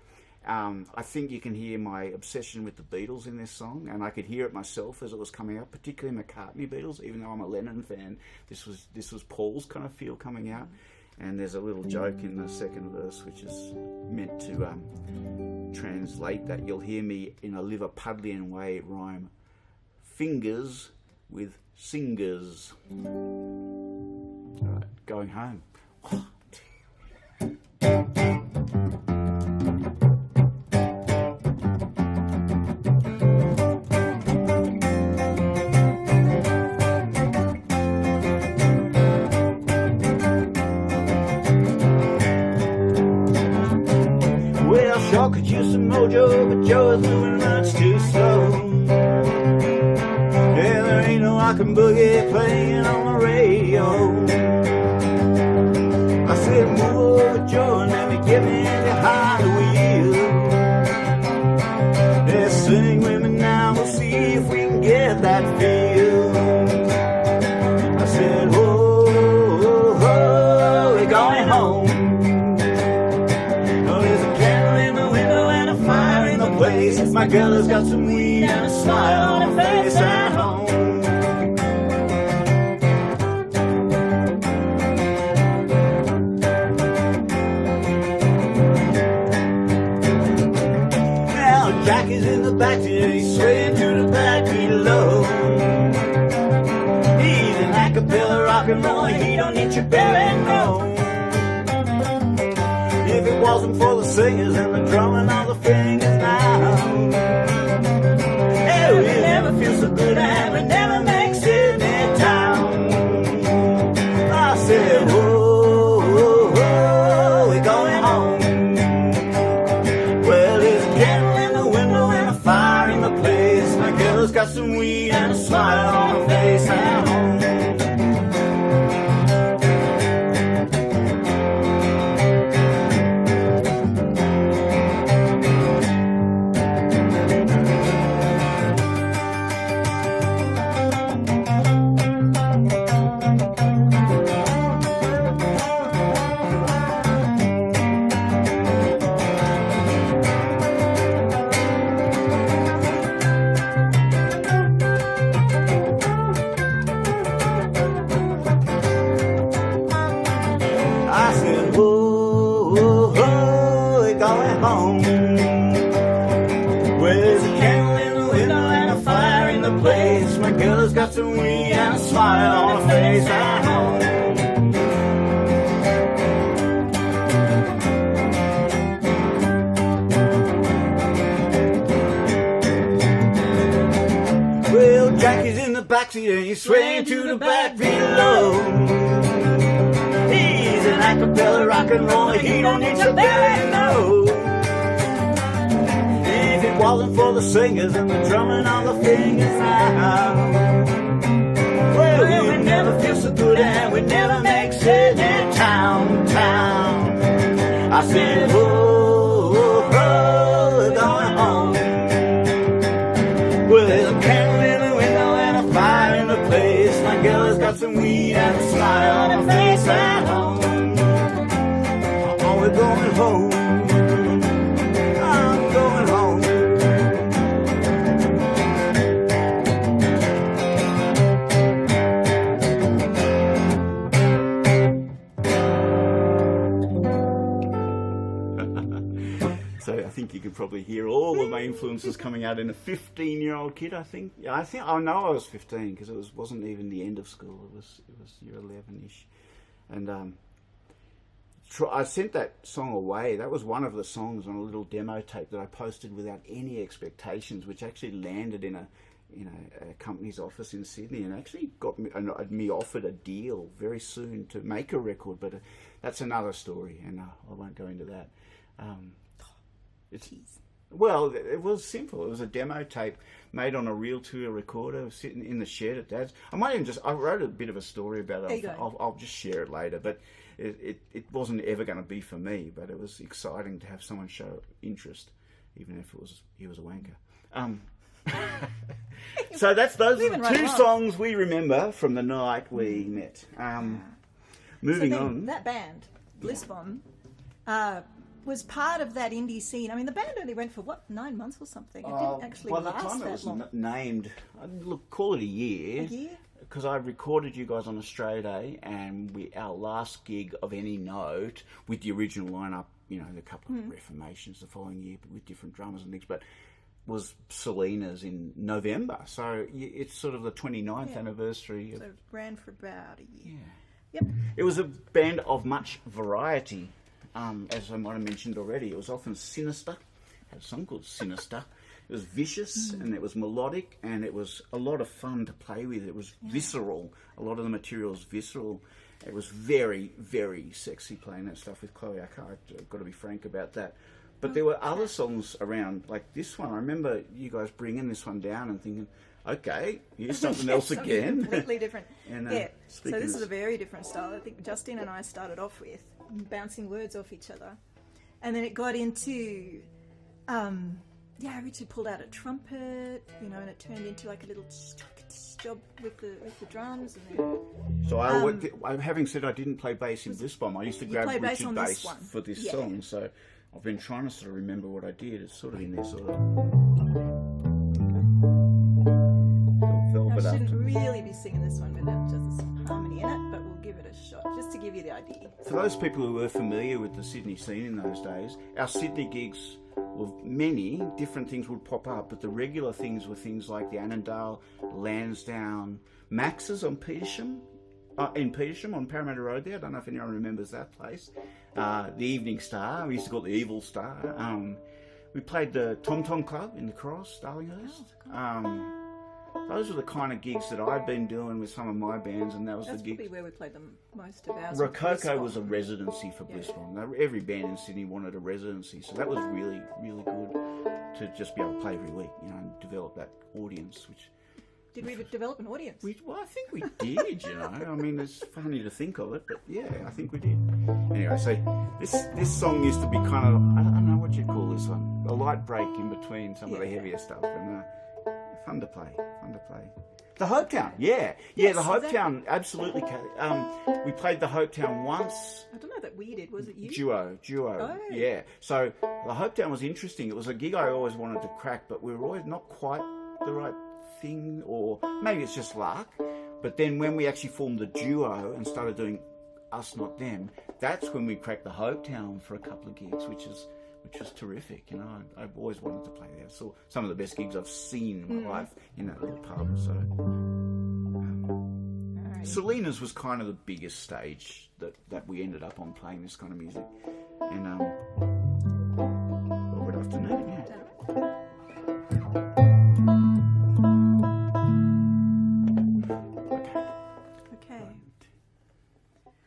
I think you can hear my obsession with the Beatles in this song, and I could hear it myself as it was coming out, particularly McCartney Beatles, even though I'm a Lennon fan. This was Paul's kind of feel coming out. And there's a little joke in the second verse which is meant to translate that. You'll hear me in a Liverpudlian way rhyme fingers with singers. All right, going home. Sure could use some mojo, but Joe is moving much too slow. Yeah, there ain't no rockin' boogie playing on the radio. I said, move over, Joe, and let me get me behind the wheel. Yeah, sing with me now, we'll see if we can get that feel. I said, whoa, we're going home. My girl has got some weed and a smile on her face at home. Now Jack is in the backseat, he's swaying to the backbeat low. He's an acapella rock and roll, he don't need your belly, no. If it wasn't for the singers and the drumming on the fingers now, hey, we never feel so good and we never make Sydney town. I said, whoa, whoa, whoa, we're going home. Well, there's a candle in the window and a fire in the place. My girl's got some weed and a smile on her face at home. Got some weed and a smile on her face at home. Well, Jackie's in the backseat and he's swaying to the back below. He's an acapella rock and roller, he don't need your belly, no. If it wasn't for the singers and the drumming on the fingers now, well, we never feel so good and we never make Sydney town. I said, whoa, whoa, whoa, we're going home. Well, there's a candle in the window and a fire in the place. My girl has got some weed and a smile on her face at home. Oh, we're going home. I'm going home. So I think you could probably hear all of my influences coming out in a 15-year-old kid. I know I was 15 because it wasn't even the end of school. It was year 11ish, and I sent that song away. That was one of the songs on a little demo tape that I posted without any expectations, which actually landed in a company's office in Sydney and actually got me offered a deal very soon to make a record. But that's another story, and I won't go into that. Well, it was simple. It was a demo tape made on a reel-to-reel recorder sitting in the shed at Dad's. I wrote a bit of a story about it. I'll just share it later, but it wasn't ever going to be for me, but it was exciting to have someone show interest, even if he was a wanker. So that's those are the two songs we remember from the night we met. Moving on. That band, Blissbomb, was part of that indie scene. I mean, the band only went for, 9 months or something? It didn't actually last that long. By the time it was named, call it a year. A year? Because I recorded you guys on Australia Day, and our last gig of any note with the original lineup, a couple of reformations the following year, but with different drummers and things, but was Selena's in November. So it's sort of the 29th anniversary. So it ran for about a year. Yeah. Yep. It was a band of much variety. As I might have mentioned already, it was often sinister. It had a song called Sinister. It was vicious and it was melodic and it was a lot of fun to play with. It was visceral. A lot of the material was visceral. It was very, very sexy playing that stuff with Chloe. I've got to be frank about that. But there were other songs around, like this one. I remember you guys bringing this one down and thinking, okay, here's something else again. Completely different. And, so this is a very different style. I think Justine and I started off with bouncing words off each other. And then it got into, Richard pulled out a trumpet, and it turned into like a little job with the drums. And then, so having said I didn't play bass in Blissbomb, I used to grab Richard bass for this song. So I've been trying to sort of remember what I did. It's sort of in there, sort of. I shouldn't really be singing this one without just some harmony in it, but we'll give it a shot, just to give you the idea. For those people who were familiar with the Sydney scene in those days, our Sydney gigs, well, many different things would pop up, but the regular things were things like the Annandale, Lansdowne, Max's on Petersham, in Petersham on Parramatta Road there. I don't know if anyone remembers that place. The Evening Star, we used to call it the Evil Star. We played the Tom Tom Club in the Cross, Darlinghurst. Those were the kind of gigs that I'd been doing with some of my bands, and that was That's the gig. probably where we played the most of ours. Rococo was a residency for Blissbon. Every band in Sydney wanted a residency, so that was really, really good to just be able to play every week, you know, and develop that audience. Which did we develop an audience? Well, I think we did. You know, I mean, it's funny to think of it, but yeah, I think we did. Anyway, so this song used to be kind of, I don't know what you call this one, a light break in between some of the heavier stuff, and fun to play. The Hopetown, yes, the Hopetown, exactly. Absolutely, Kathy. We played the Hopetown once. I don't know that we did. Was it you? Duo. Oh. Yeah. So the Hopetown was interesting. It was a gig I always wanted to crack, but we were always not quite the right thing, or maybe it's just luck. But then when we actually formed the duo and started doing Us Not Them, that's when we cracked the Hopetown for a couple of gigs, which was terrific. You know, I've always wanted to play there. So some of the best gigs I've seen in my life in that little pub. So Selena's was kind of the biggest stage that we ended up on playing this kind of music. And good afternoon. Yeah.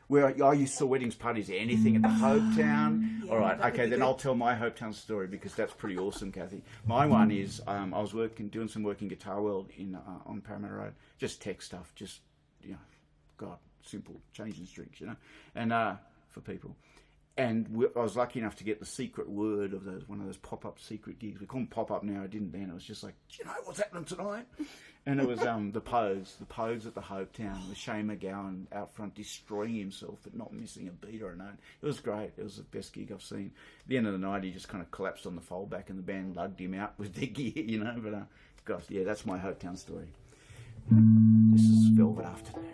Where I used to weddings, parties, anything at the Hopetown. Yeah, all right, okay, then I'll tell my Hopetown story because that's pretty awesome, Kathy. My one is I was doing some work in Guitar World on Parramatta Road, just tech stuff, just, you know, God, simple, changing strings, you know, and for people. And I was lucky enough to get the secret word of one of those pop-up secret gigs. We call them pop-up now. I didn't then. It was just like, do you know what's happening tonight? And it was the Pose at the Hopetown with Shane McGowan out front destroying himself but not missing a beat or a note. It was great. It was the best gig I've seen. At the end of the night, he just kind of collapsed on the foldback and the band lugged him out with their gear, you know. But gosh, yeah, that's my Hopetown story. This is Velvet Afternoon.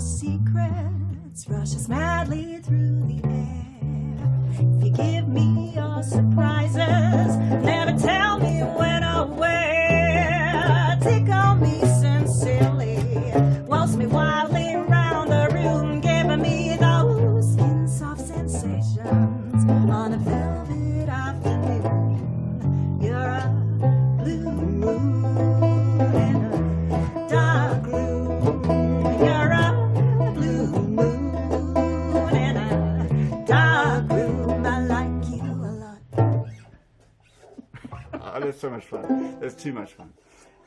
secrets rushes madly through the air. If you give me your support, That's so much fun. That's too much fun.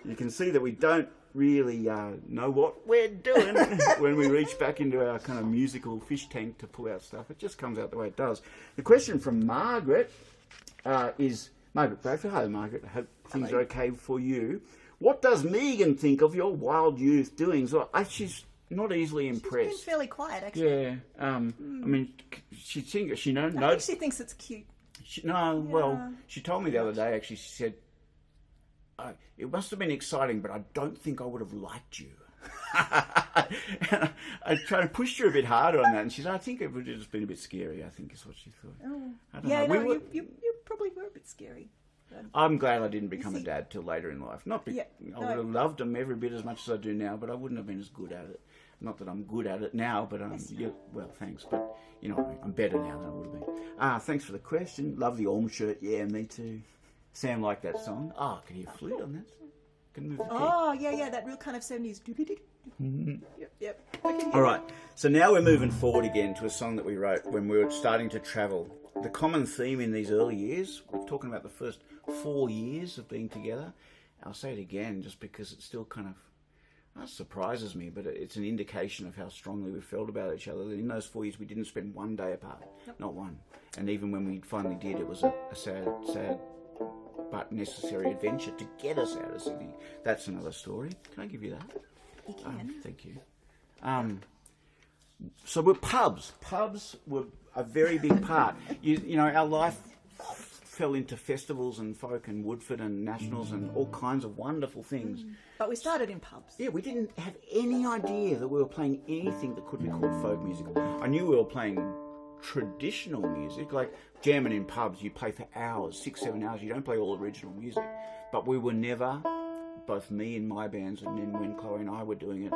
You can see that we don't really know what we're doing when we reach back into our kind of musical fish tank to pull out stuff. It just comes out the way it does. The question from Margaret is... Margaret Bradford. Hello, Margaret. I hope things are okay for you. What does Megan think of your wild youth doings? Well, she's not easily impressed. She's been fairly quiet, actually. Yeah. I mean, she thinks... She knows... I think she thinks it's cute. Well, she told me the other day, actually, she said, it must have been exciting, but I don't think I would have liked you. I tried to push her a bit harder on that, and she said, I think it would have just been a bit scary, I think is what she thought. Oh. I don't know. You probably were a bit scary. I'm glad I didn't become a dad till later in life. I would have loved them every bit as much as I do now, but I wouldn't have been as good at it. Not that I'm good at it now, but well, thanks. But, you know, I'm better now than I would have been. Thanks for the question. Love the Orm shirt. Yeah, me too. Sam liked that song. I can hear flute on that. Can move the key. That real kind of 70s. Yep. All right. So now we're moving forward again to a song that we wrote when we were starting to travel. The common theme in these early years, we're talking about the first 4 years of being together. I'll say it again just because it still kind of surprises me, but it's an indication of how strongly we felt about each other. In those 4 years, we didn't spend one day apart, not one. And even when we finally did, it was a sad but necessary adventure to get us out of Sydney. That's another story. Can I give you that? You can. Thank you. So we're pubs. Pubs were a very big part. You know, our life fell into festivals and folk and Woodford and nationals and all kinds of wonderful things. But we started in pubs. Yeah, we didn't have any idea that we were playing anything that could be called folk music. I knew we were playing traditional music, like jamming in pubs. You play for hours, 6-7 hours. You don't play all original music. But we were never, both me and my bands, and then when Chloe and I were doing it,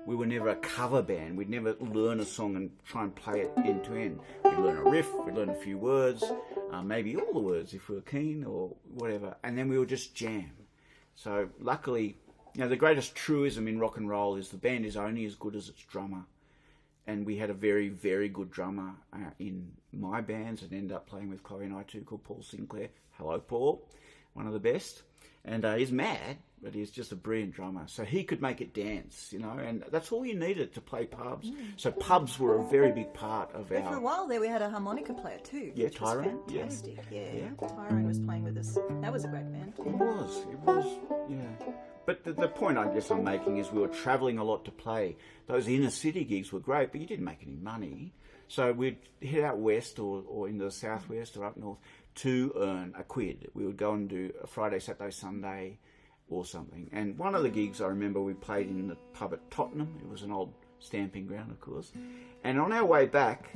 we were never a cover band. We'd never learn a song and try and play it end to end. We'd learn a riff, we'd learn a few words, maybe all the words if we were keen or whatever, and then we would just jam. So luckily, you know, the greatest truism in rock and roll is the band is only as good as its drummer. And we had a very, very good drummer in my bands and ended up playing with Chloe and I too, called Paul Sinclair. Hello, Paul. One of the best. And he's mad, but he's just a brilliant drummer. So he could make it dance, you know, and that's all you needed to play pubs. So pubs were a very big part of our... For a while there we had a harmonica player too. Yeah, Tyrone. Fantastic, yeah. Tyrone was playing with us. That was a great band. It was, yeah. But the point I guess I'm making is we were travelling a lot to play. Those inner city gigs were great, but you didn't make any money. So we'd head out west or into the southwest or up north to earn a quid. We would go and do a Friday, Saturday, Sunday or something. And one of the gigs I remember we played in the pub at Tottenham. It was an old stamping ground, of course. And on our way back,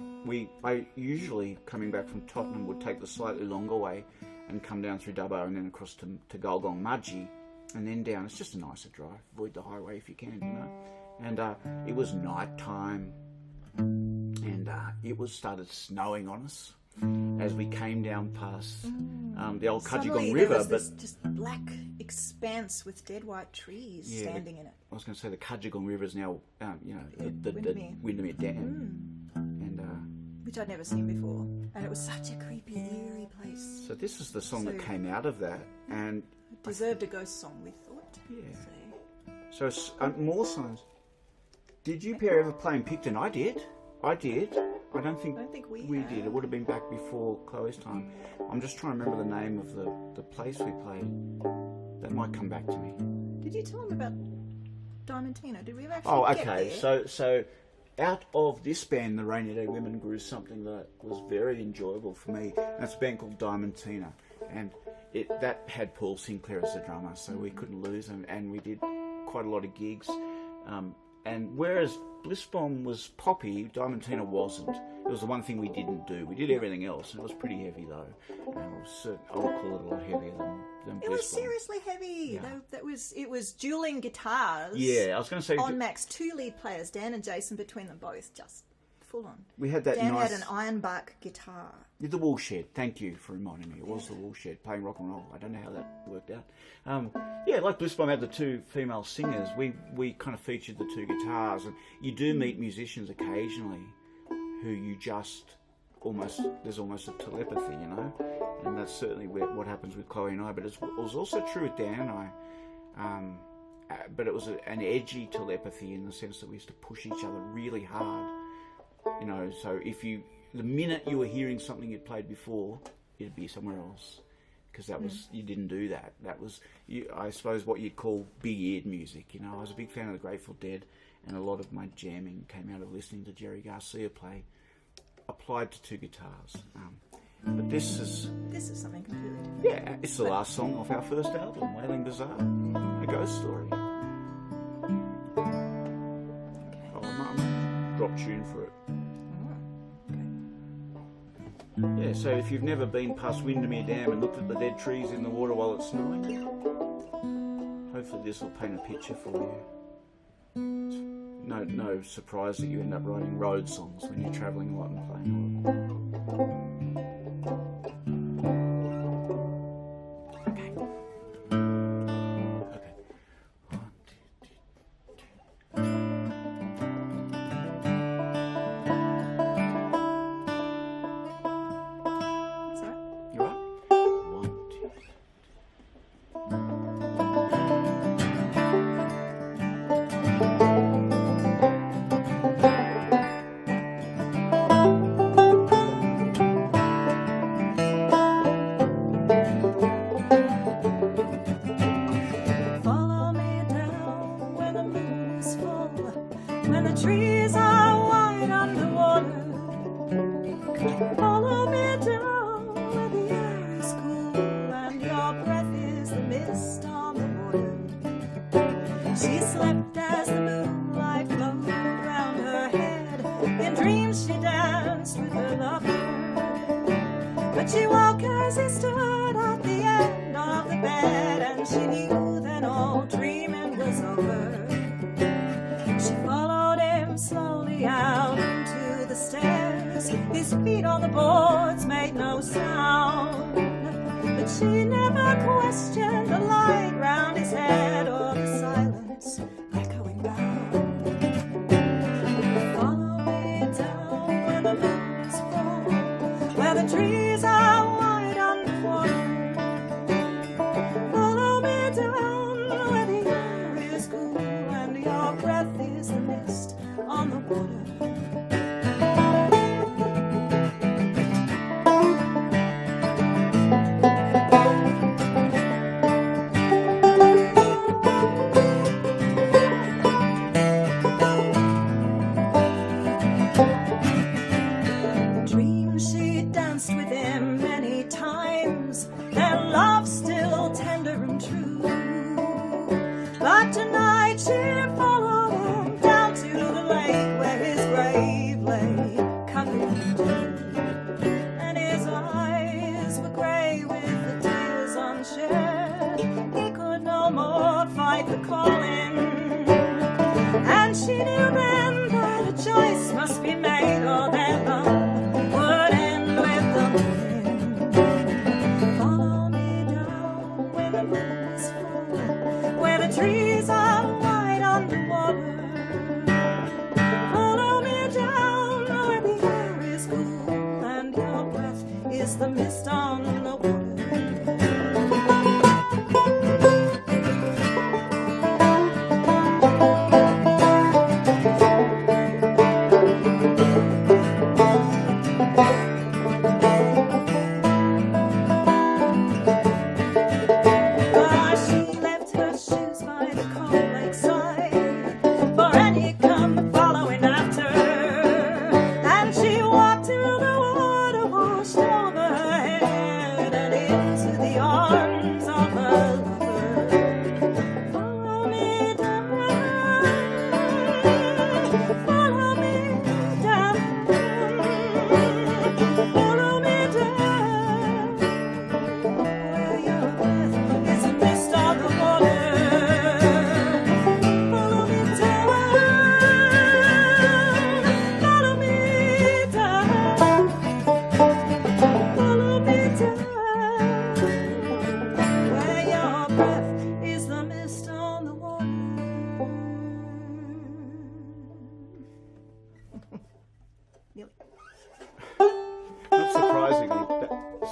I usually, coming back from Tottenham, would take the slightly longer way and come down through Dubbo and then across to Gulgong Mudgee and then down. It's just a nicer drive. Avoid the highway if you can, you know. And it was night time and it started snowing on us as we came down past the old Cudgegong River. There was this just black expanse with dead white trees standing in it. I was going to say the Cudgegong River is now, the Windermere Dam. And, which I'd never seen before. And it was such a creepy, eerie place. So this is the song that came out of that. And it deserved a ghost song, we thought. Yeah. So more songs. Did you pair ever play in Picton? I did. I don't think we did. It would have been back before Chloe's time. I'm just trying to remember the name of the place we played. That might come back to me. Did you tell him about Diamantina? Did we ever actually Oh, get okay. there? So out of this band, the Rainy Day Women, grew something that was very enjoyable for me. That's a band called Diamantina. And that had Paul Sinclair as the drummer, so we couldn't lose him. And we did quite a lot of gigs. And whereas Blissbomb was poppy, Diamantina wasn't. It was the one thing we didn't do. We did everything else, and it was pretty heavy though. I would call it a lot heavier than Blissbomb. It was seriously heavy. Yeah. It was dueling guitars. Yeah, I was going to say on Max, 2 lead players, Dan and Jason, between them both, just full on. We had that Dan had an ironbark guitar. The Woolshed. Thank you for reminding me. It was the Woolshed playing rock and roll. I don't know how that worked out. Like Blissbomb had the 2 female singers. We kind of featured the 2 guitars, and you do meet musicians occasionally who you just there's almost a telepathy, you know, and that's certainly what happens with Chloe and I. But it was also true with Dan and I. But it was an edgy telepathy in the sense that we used to push each other really hard, you know. So the minute you were hearing something you'd played before, it'd be somewhere else, because that was you didn't do that. That was I suppose what you'd call big-eared music. You know, I was a big fan of the Grateful Dead, and a lot of my jamming came out of listening to Jerry Garcia play, applied to two guitars. But this is something completely different. Yeah, it's the last song off our first album, Wailing Bazaar, A Ghost Story. Okay. I'm drop tune for it. Oh, okay. Yeah, so if you've never been past Windermere Dam and looked at the dead trees in the water while it's snowing, hopefully this will paint a picture for you. No surprise that you end up writing road songs when you're travelling a lot and playing a lot.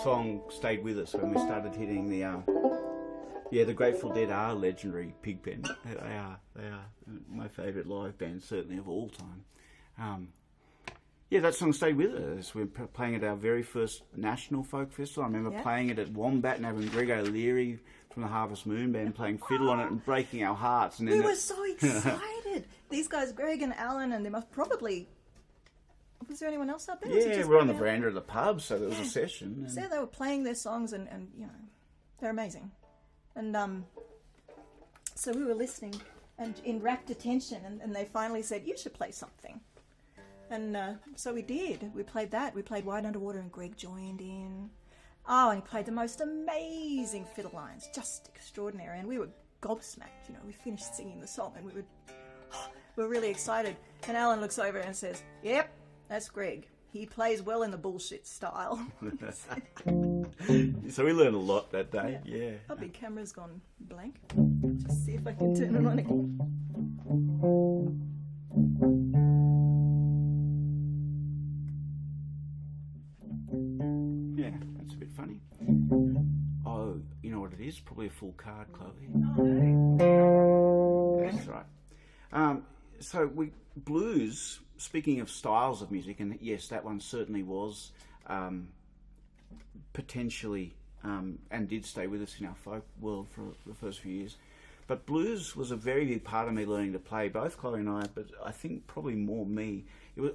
song stayed with us when we started hitting the Grateful Dead are legendary pig pen. They are my favourite live band, certainly of all time. That song stayed with us. We were playing at our very first National Folk Festival. I remember playing it at Wombat and having Greg O'Leary from the Harvest Moon Band playing fiddle on it and breaking our hearts. And then we were so excited. These guys, Greg and Alan, and they must probably... Was there anyone else out there? Yeah, we were on the veranda of the pub, so there was a session. So they were playing their songs, and they're amazing. And so we were listening and in rapt attention, and they finally said, you should play something. And so we did. We played that. We played Wide Underwater, and Greg joined in. Oh, and he played the most amazing fiddle lines, just extraordinary. And we were gobsmacked. We finished singing the song, and we were really excited. And Alan looks over and says, "Yep, that's Greg. He plays well in the bullshit style." So we learned a lot that day. Yeah. Our big camera's gone blank. Just see if I can turn it on again. Yeah, that's a bit funny. Oh, you know what it is? Probably a full card, Chloe. Oh, no. That's right. So blues, speaking of styles of music, and yes, that one certainly was potentially and did stay with us in our folk world for the first few years. But blues was a very big part of me learning to play, both Chloe and I, but I think probably more me.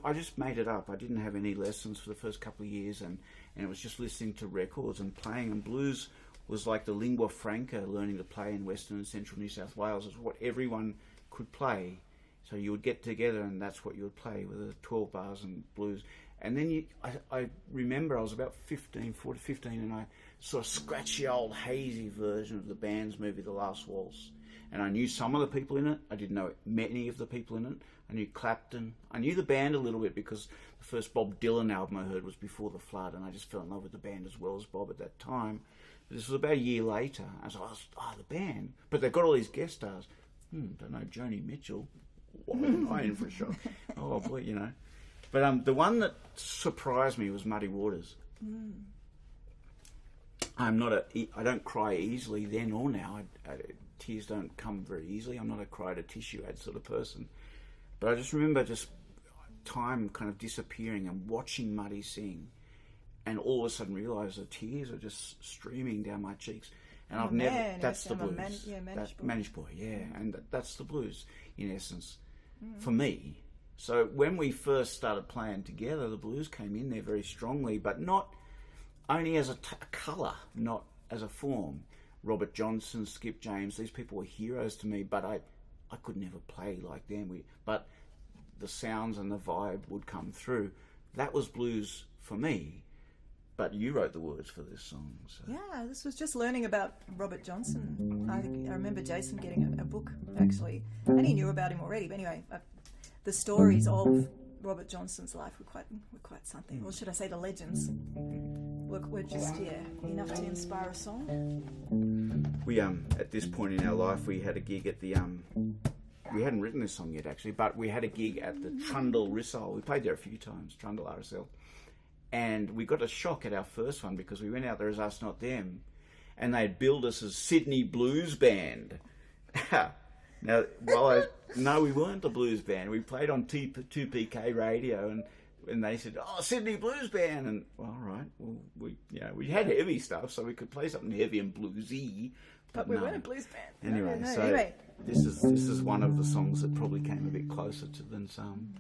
I just made it up. I didn't have any lessons for the first couple of years, and it was just listening to records and playing. And blues was like the lingua franca, learning to play in Western and Central New South Wales. It was what everyone could play. So you would get together, and that's what you would play, with the 12 bars and blues. And then I remember I was about 15, and I saw a scratchy old hazy version of the band's movie, The Last Waltz. And I knew some of the people in it. I didn't know many of the people in it. I knew Clapton. I knew the band a little bit because the first Bob Dylan album I heard was Before the Flood, and I just fell in love with the band as well as Bob at that time. But this was about a year later. I was like, the band. But they've got all these guest stars. Don't know, Joni Mitchell. Why wasn't I in for a shot? Oh, boy, But the one that surprised me was Muddy Waters. I don't cry easily then or now. Tears don't come very easily. I'm not a cry to tissue ad sort of person. But I just remember time kind of disappearing and watching Muddy sing, and all of a sudden realise the tears are just streaming down my cheeks. And that's the blues. Managed Boy, and that's the blues in essence for me. So when we first started playing together, the blues came in there very strongly, but not only as a colour, not as a form. Robert Johnson, Skip James, these people were heroes to me, but I could never play like them. But the sounds and the vibe would come through. That was blues for me. But you wrote the words for this song. So. Yeah, this was just learning about Robert Johnson. I remember Jason getting a book, actually, and he knew about him already. But anyway, the stories of Robert Johnson's life were quite something. Or should I say the legends were just, enough to inspire a song. We, at this point in our life, we had a gig at the... we hadn't written this song yet, actually, but we had a gig at the Trundle Rissole. We played there a few times, Trundle RSL. And we got a shock at our first one because we went out there as Us Not Them, and they'd billed us as Sydney Blues Band. Now, no, we weren't a blues band. We played on 2PK radio, and they said, Sydney Blues Band. And, all right, well, we had heavy stuff, so we could play something heavy and bluesy. But we weren't a blues band. Anyway, this is one of the songs that probably came a bit closer to than some.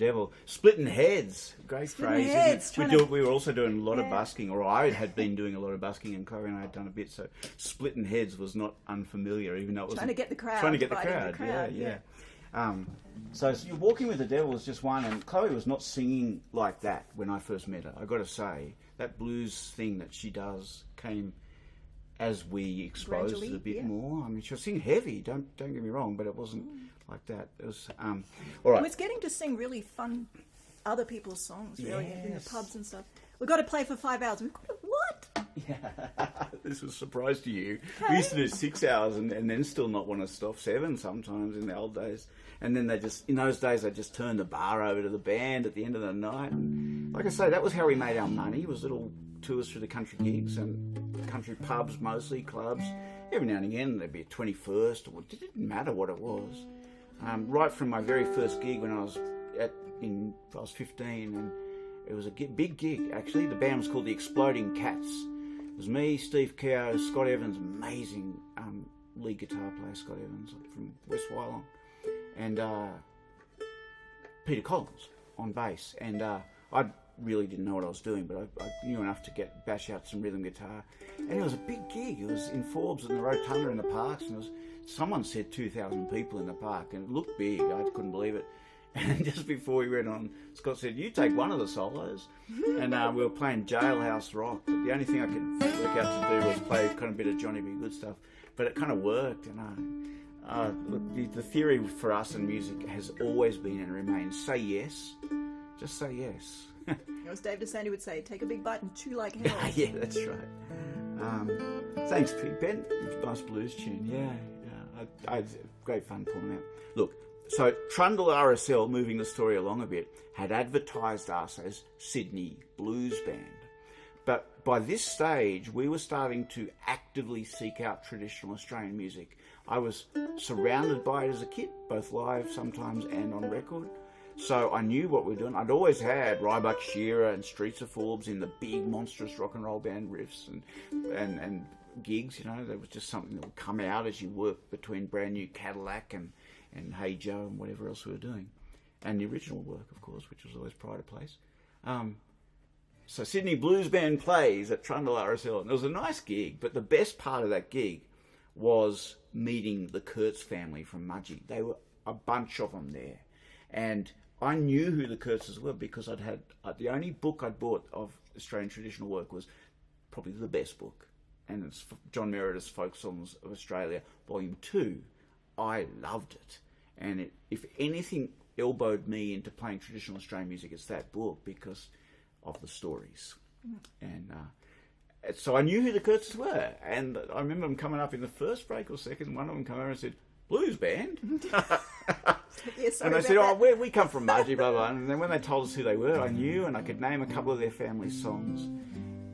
Devil. Splitting Heads, great phrase. Heads, Isn't it? We were also doing a lot of busking, or I had been doing a lot of busking, and Chloe and I had done a bit. So Splitting Heads was not unfamiliar, even though it was trying to get the crowd. Trying to get the crowd. Yeah. So you're Walking with the Devil is just one, and Chloe was not singing like that when I first met her. I got to say that blues thing that she does came as we exposed it a bit more. I mean, she was singing heavy. Don't get me wrong, but it wasn't like that. It was all right. It was getting to sing really fun other people's songs, really, in the pubs and stuff. We've got to play for 5 hours. We've got to, what? Yeah, this was a surprise to you. Okay. We used to do 6 hours and then still not want to stop 7 sometimes in the old days. And then in those days, they just turned the bar over to the band at the end of the night. And like I say, that was how we made our money, was little tours through the country gigs and country pubs, mostly clubs. Every now and again, there'd be a 21st, or it didn't matter what it was. Right from my very first gig when I was 15, and it was a big gig, actually. The band was called the Exploding Cats. It was me, Steve Keogh, Scott Evans, amazing lead guitar player Scott Evans from West Wyalong, and Peter Collins on bass. And I really didn't know what I was doing, but I knew enough to bash out some rhythm guitar. And it was a big gig. It was in Forbes in the Rotunda in the Parks, and someone said 2,000 people in the park, and it looked big. I couldn't believe it. And just before we went on, Scott said, "You take one of the solos." And we were playing Jailhouse Rock, but the only thing I could work out to do was play kind of a bit of Johnny B. Good stuff. But it kind of worked. And look, the theory for us in music has always been and remains, say yes. Just say yes. As Dave DeSandy would say, take a big bite and chew like hell. Yeah, that's right. Thanks, Pig Ben. Nice blues tune. Yeah. I had great fun pulling out. Look, so Trundle RSL, moving the story along a bit, had advertised us as Sydney Blues Band. But by this stage, we were starting to actively seek out traditional Australian music. I was surrounded by it as a kid, both live sometimes and on record. So I knew what we were doing. I'd always had Rybuck Shearer and Streets of Forbes in the big, monstrous rock and roll band riffs and gigs. There was just something that would come out as you worked between Brand New Cadillac and Hey Joe and whatever else we were doing. And the original work, of course, which was always Pride of Place. So Sydney Blues Band plays at Trundle RSL. And it was a nice gig, but the best part of that gig was meeting the Kurtz family from Mudgee. They were a bunch of them there. And I knew who the Kurtzes were because I'd had the only book I'd bought of Australian traditional work was probably the best book, and it's John Meredith's Folk Songs of Australia, Volume 2. I loved it, and if anything elbowed me into playing traditional Australian music, it's that book because of the stories. And so I knew who the Kurtzes were, and I remember them coming up in the first break or second. One of them came over and said, "Blues band?" And I said, we come from Mudgee, blah, blah. And then when they told us who they were, I knew, and I could name a couple of their family songs.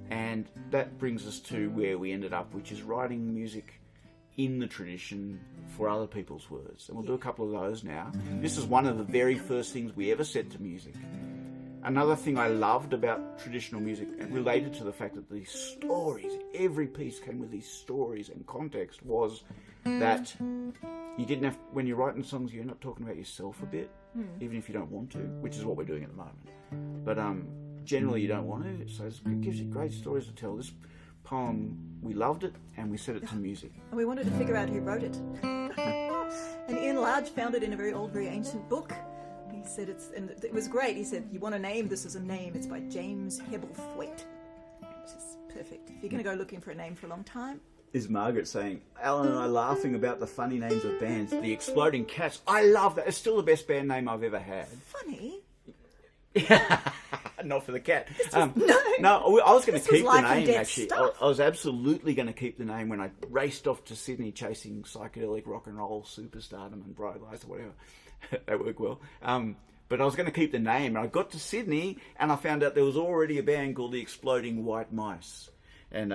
And that brings us to where we ended up, which is writing music in the tradition for other people's words. And we'll do a couple of those now. This is one of the very first things we ever set to music. Another thing I loved about traditional music, related to the fact that these stories, every piece came with these stories and context, was that you didn't have, when you're writing songs, you're not talking about yourself a bit, even if you don't want to, which is what we're doing at the moment. But generally you don't want to, so it gives you great stories to tell. This poem, we loved it, and we set it to music. And we wanted to figure out who wrote it. And Ian Large found it in a very old, very ancient book. He said and it was great. He said, "You want a name? This is a name. It's by James Hebblethwaite," which is perfect. If you're going to go looking for a name for a long time. Is Margaret saying, Alan and I laughing about the funny names of bands. The Exploding Cats. I love that. It's still the best band name I've ever had. Funny? Not for the cat. No, I was going to keep the name, actually. Stuff. I was absolutely going to keep the name when I raced off to Sydney chasing psychedelic rock and roll superstardom and bright lights or whatever. That worked well. But I was going to keep the name. And I got to Sydney and I found out there was already a band called the Exploding White Mice. And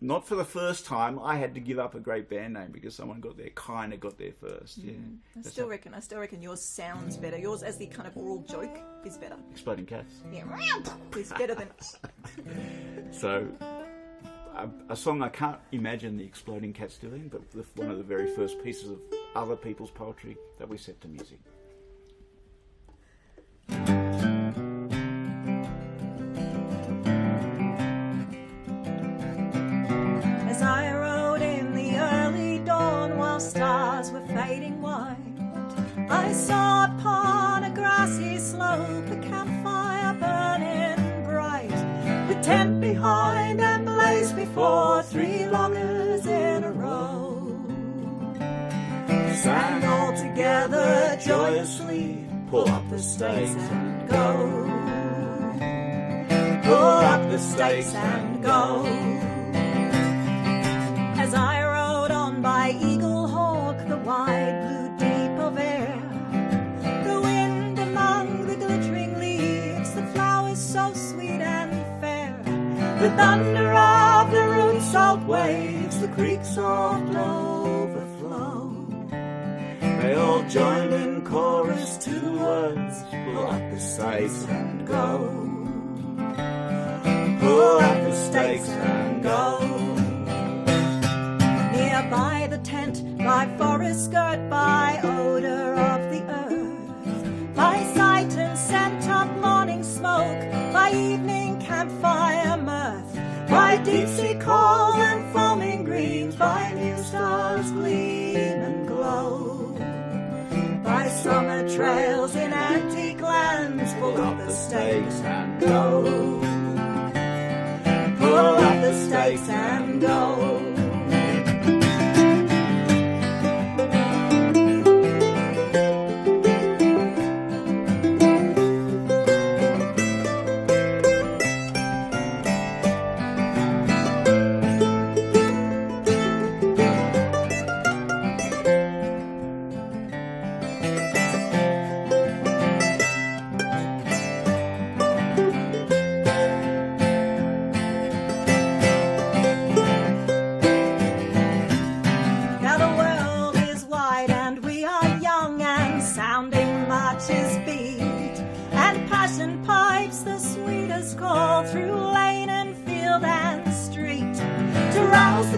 not for the first time, I had to give up a great band name because someone kind of got there first. Yeah. I still reckon yours sounds better. Yours, as the kind of oral joke, is better. Exploding Cats. Yeah, it's better than. So, a song I can't imagine the Exploding Cats doing, but one of the very first pieces of other people's poetry that we set to music. were fading white. I saw upon a grassy slope a campfire burning bright, with tent behind and blaze before, 3 loggers in a row. Sang all together joyously, pull up the stakes and go. Pull up the stakes and go. As I rode on by Eagle Hawk, the wide blue deep of air, the wind among the glittering leaves, the flowers so sweet and fair, the thunder of the rude salt waves, the creek's soft overflow. They all joined in chorus to the words, pull up the stakes and go. Pull up the stakes and go. Nearby the tent, by forest skirt, by odour of the earth, by sight and scent of morning smoke, by evening campfire mirth, by deep sea call and foaming greens, by new stars gleam and glow, by summer trails in antique lands, pull up the stakes and go. Pull up the stakes and go.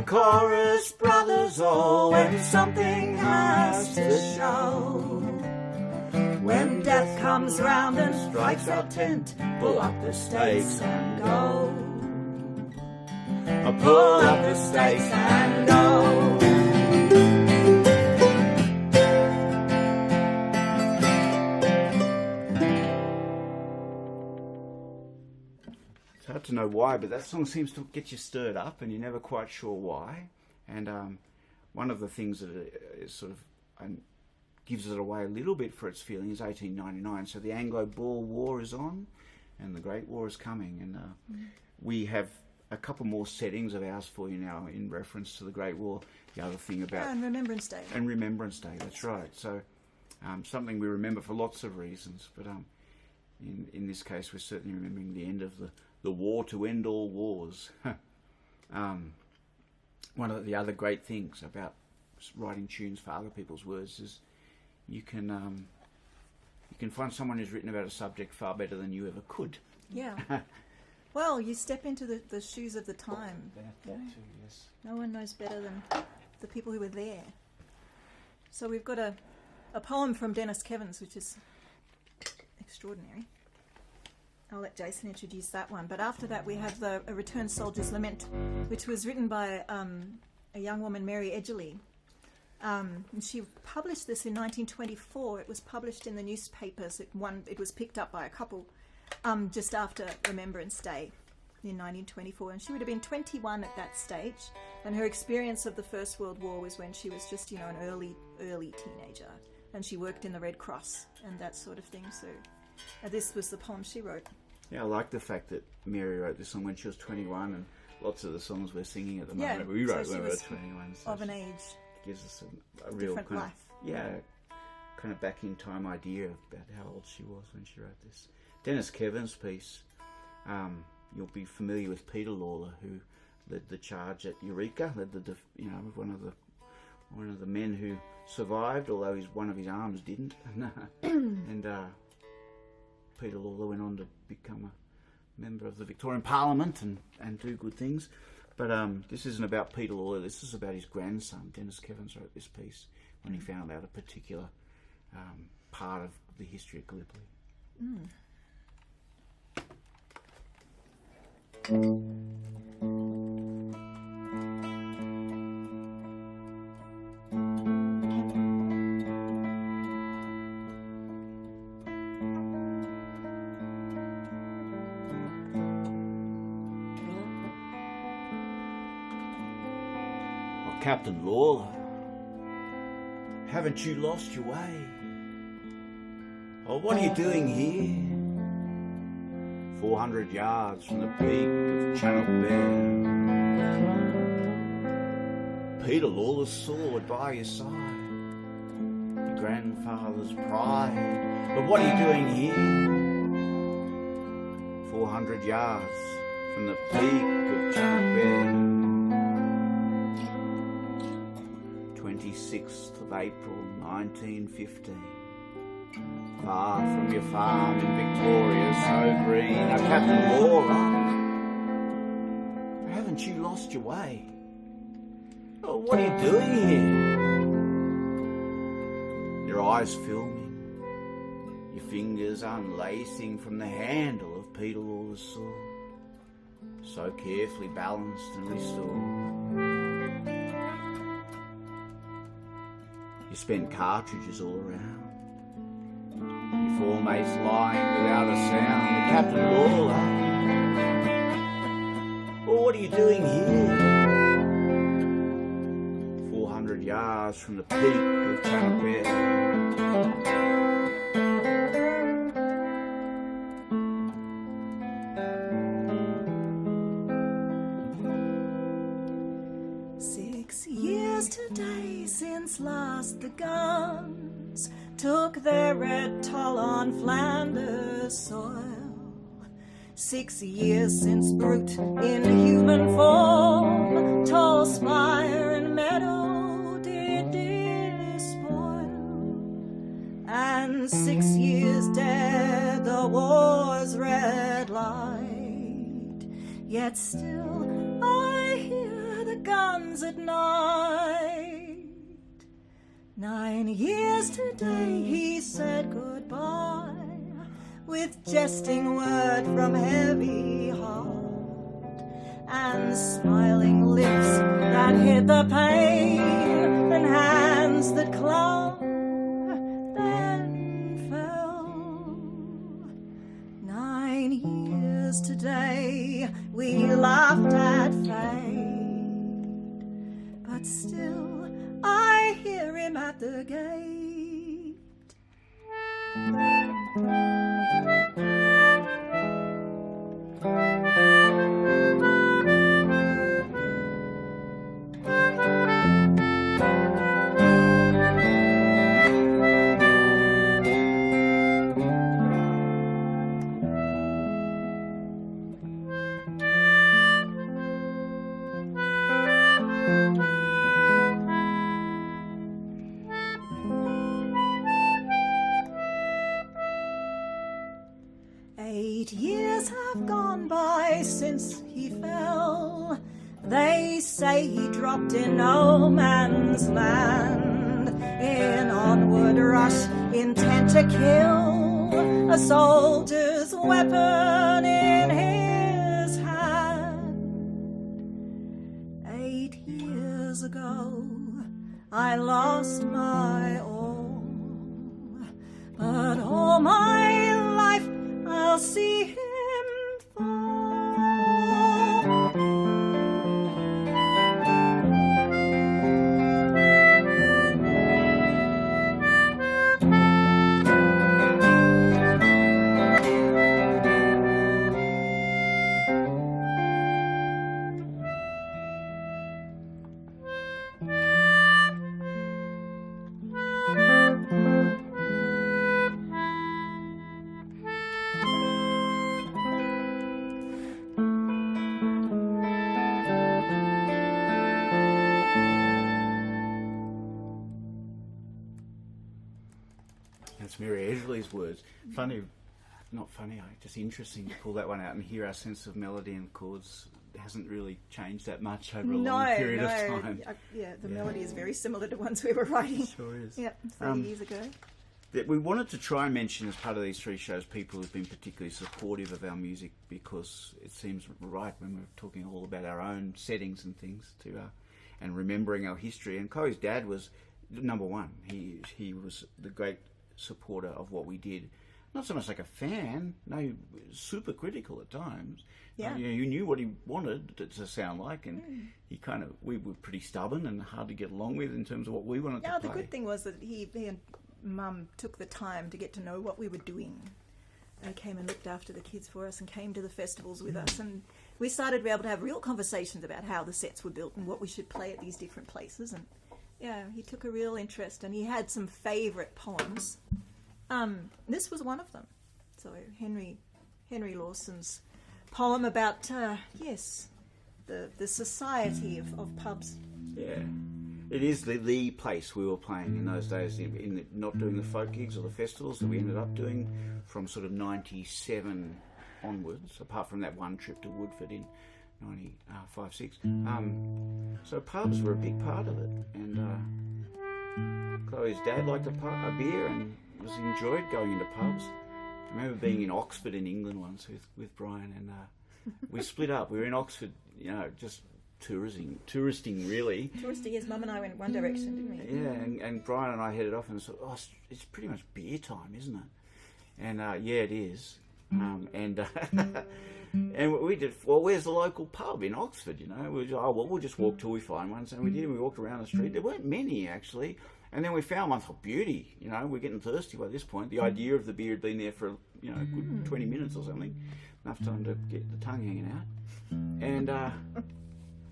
Chorus brothers all, when something has to show. When death comes round and strikes our tent, pull up the stakes and go. Pull up the stakes and go. It's hard to know why, but that song seems to get you stirred up and you're never quite sure why. And one of the things that is sort of gives it away a little bit for its feeling is 1899. So the Anglo-Boer War is on and the Great War is coming. And we have a couple more settings of ours for you now in reference to the Great War. The other thing about... and Remembrance Day. And Remembrance Day, that's right. So something we remember for lots of reasons. But in this case, we're certainly remembering the end of the war to end all wars. One of the other great things about writing tunes for other people's words is you can find someone who's written about a subject far better than you ever could. Yeah. Well, you step into the shoes of the time. That too, yes. No one knows better than the people who were there. So we've got a poem from Denis Kevans, which is extraordinary. I'll let Jason introduce that one. But after that, we have A Returned Soldier's Lament, which was written by a young woman, Mary Edgerly. And she published this in 1924. It was published in the newspapers. It was picked up by a couple just after Remembrance Day in 1924. And she would have been 21 at that stage. And her experience of the First World War was when she was just, an early teenager. And she worked in the Red Cross and that sort of thing. So... this was the poem she wrote. Yeah, I like the fact that Mary wrote this song when she was 21, and lots of the songs we're singing at the moment we wrote when we were 21. So of an age. Gives us a real different kind life. kind of back in time idea about how old she was when she wrote this. Denis Kevans' piece, you'll be familiar with Peter Lawler, who led the charge at Eureka, one of the men who survived, although one of his arms didn't. And Peter Lawler went on to become a member of the Victorian Parliament and do good things. But this isn't about Peter Lawler, this is about his grandson. Denis Kevans wrote this piece when he found out a particular part of the history of Gallipoli. Captain Lawler, haven't you lost your way? Oh, what are you doing here? 400 yards from the peak of Channel Bear. Peter Lawler's sword by your side, your grandfather's pride. But what are you doing here? 400 yards from the peak of Channel Bear. 26th of April 1915. Far from your farm in Victoria, so green. Oh, Captain Lawler, haven't you lost your way? Oh, what are you doing here? Your eyes filming, your fingers unlacing from the handle of Peter Lawler's sword, so carefully balanced and restored. You spent cartridges all around. Your foremates lying without a sound. The Captain Lawler. Oh, what are you doing here? 400 yards from the peak of Channel Bear. Today, since last the guns took their red toll on Flanders soil. 6 years since brute in human form, tall spire and meadow did despoil. And 6 years dead, the war's red light. Yet still I hear the guns at night. 9 years today he said goodbye, with jesting word from heavy heart, and smiling lips that hid the pain, and hands that clung, then fell. 9 years today we laughed at fate, but still I hear him at the gate. 8 years have gone by since he fell. They say he dropped in no man's land, in onward rush, intent to kill, a soldier's weapon in his hand. 8 years ago I lost my all, but all my life I'll see him fall. That's Mary Edgerly's words. Funny, not funny, just interesting to pull that one out and hear our sense of melody and chords hasn't really changed that much over a long period of time. The melody is very similar to ones we were writing. It sure is. Yeah, 30 years ago. That we wanted to try and mention as part of these three shows people who've been particularly supportive of our music, because it seems right when we're talking all about our own settings and things to and remembering our history. And Chloe's dad was number one. He was the great supporter of what we did. not so much like a fan, no, super critical at times. Yeah. You knew what he wanted it to sound like, and we were pretty stubborn and hard to get along with in terms of what we wanted to play. The good thing was that he and Mum took the time to get to know what we were doing. They came and looked after the kids for us and came to the festivals with us, and we started to be able to have real conversations about how the sets were built and what we should play at these different places. And he took a real interest, and he had some favourite poems. This was one of them. So Henry Lawson's poem about the society of pubs. Yeah, it is the place we were playing in those days. Not doing the folk gigs or the festivals that we ended up doing from sort of 97 onwards. Apart from that one trip to Woodford in 95-6. So pubs were a big part of it, and Chloe's dad liked a beer and enjoyed going into pubs. I remember being in Oxford in England once with Brian, and we split up. We were in Oxford, just touristing really. Touristing, yes. Mum and I went in one direction, didn't we? Yeah, and Brian and I headed off and thought, it's pretty much beer time, isn't it? And it is. And we did. Well, where's the local pub in Oxford? We'll just walk till we find one. So we did. We walked around the street. There weren't many actually. And then we found one. Oh, beauty! We're getting thirsty by this point. The idea of the beer had been there for a good 20 minutes or something, enough time to get the tongue hanging out. And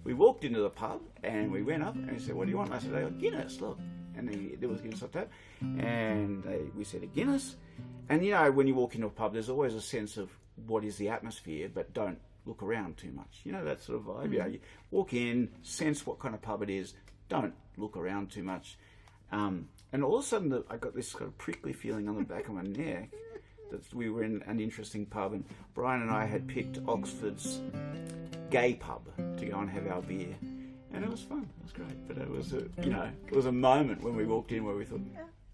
we walked into the pub and we went up and he said, "What do you want?" And I said, "Guinness, look." And there was Guinness on tap, and we said a Guinness. And when you walk into a pub, there's always a sense of what is the atmosphere, but don't look around too much. That sort of vibe. You walk in, sense what kind of pub it is, don't look around too much. And all of a sudden, I got this sort of prickly feeling on the back of my neck that we were in an interesting pub, and Brian and I had picked Oxford's gay pub to go and have our beer, and it was fun. It was great, but it was a moment when we walked in where we thought,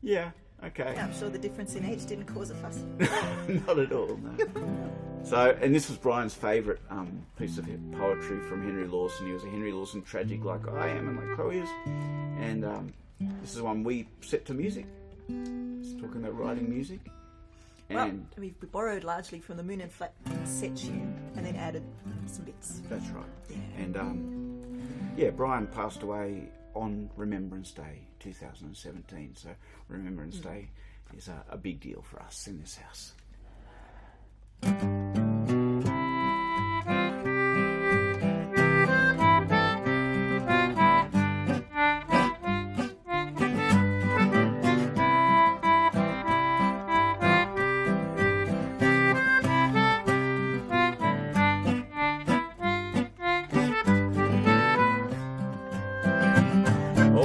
yeah, okay. Yeah, I'm sure the difference in age didn't cause a fuss. Not at all, no. So, and this was Brian's favourite piece of poetry from Henry Lawson. He was a Henry Lawson tragic like I am and like Chloe is, and this is one we set to music. It's talking about writing music. And we borrowed largely from the Moon and Flat set tune and then added some bits. That's right. Yeah. And Brian passed away on Remembrance Day 2017. So Remembrance Day is a big deal for us in this house.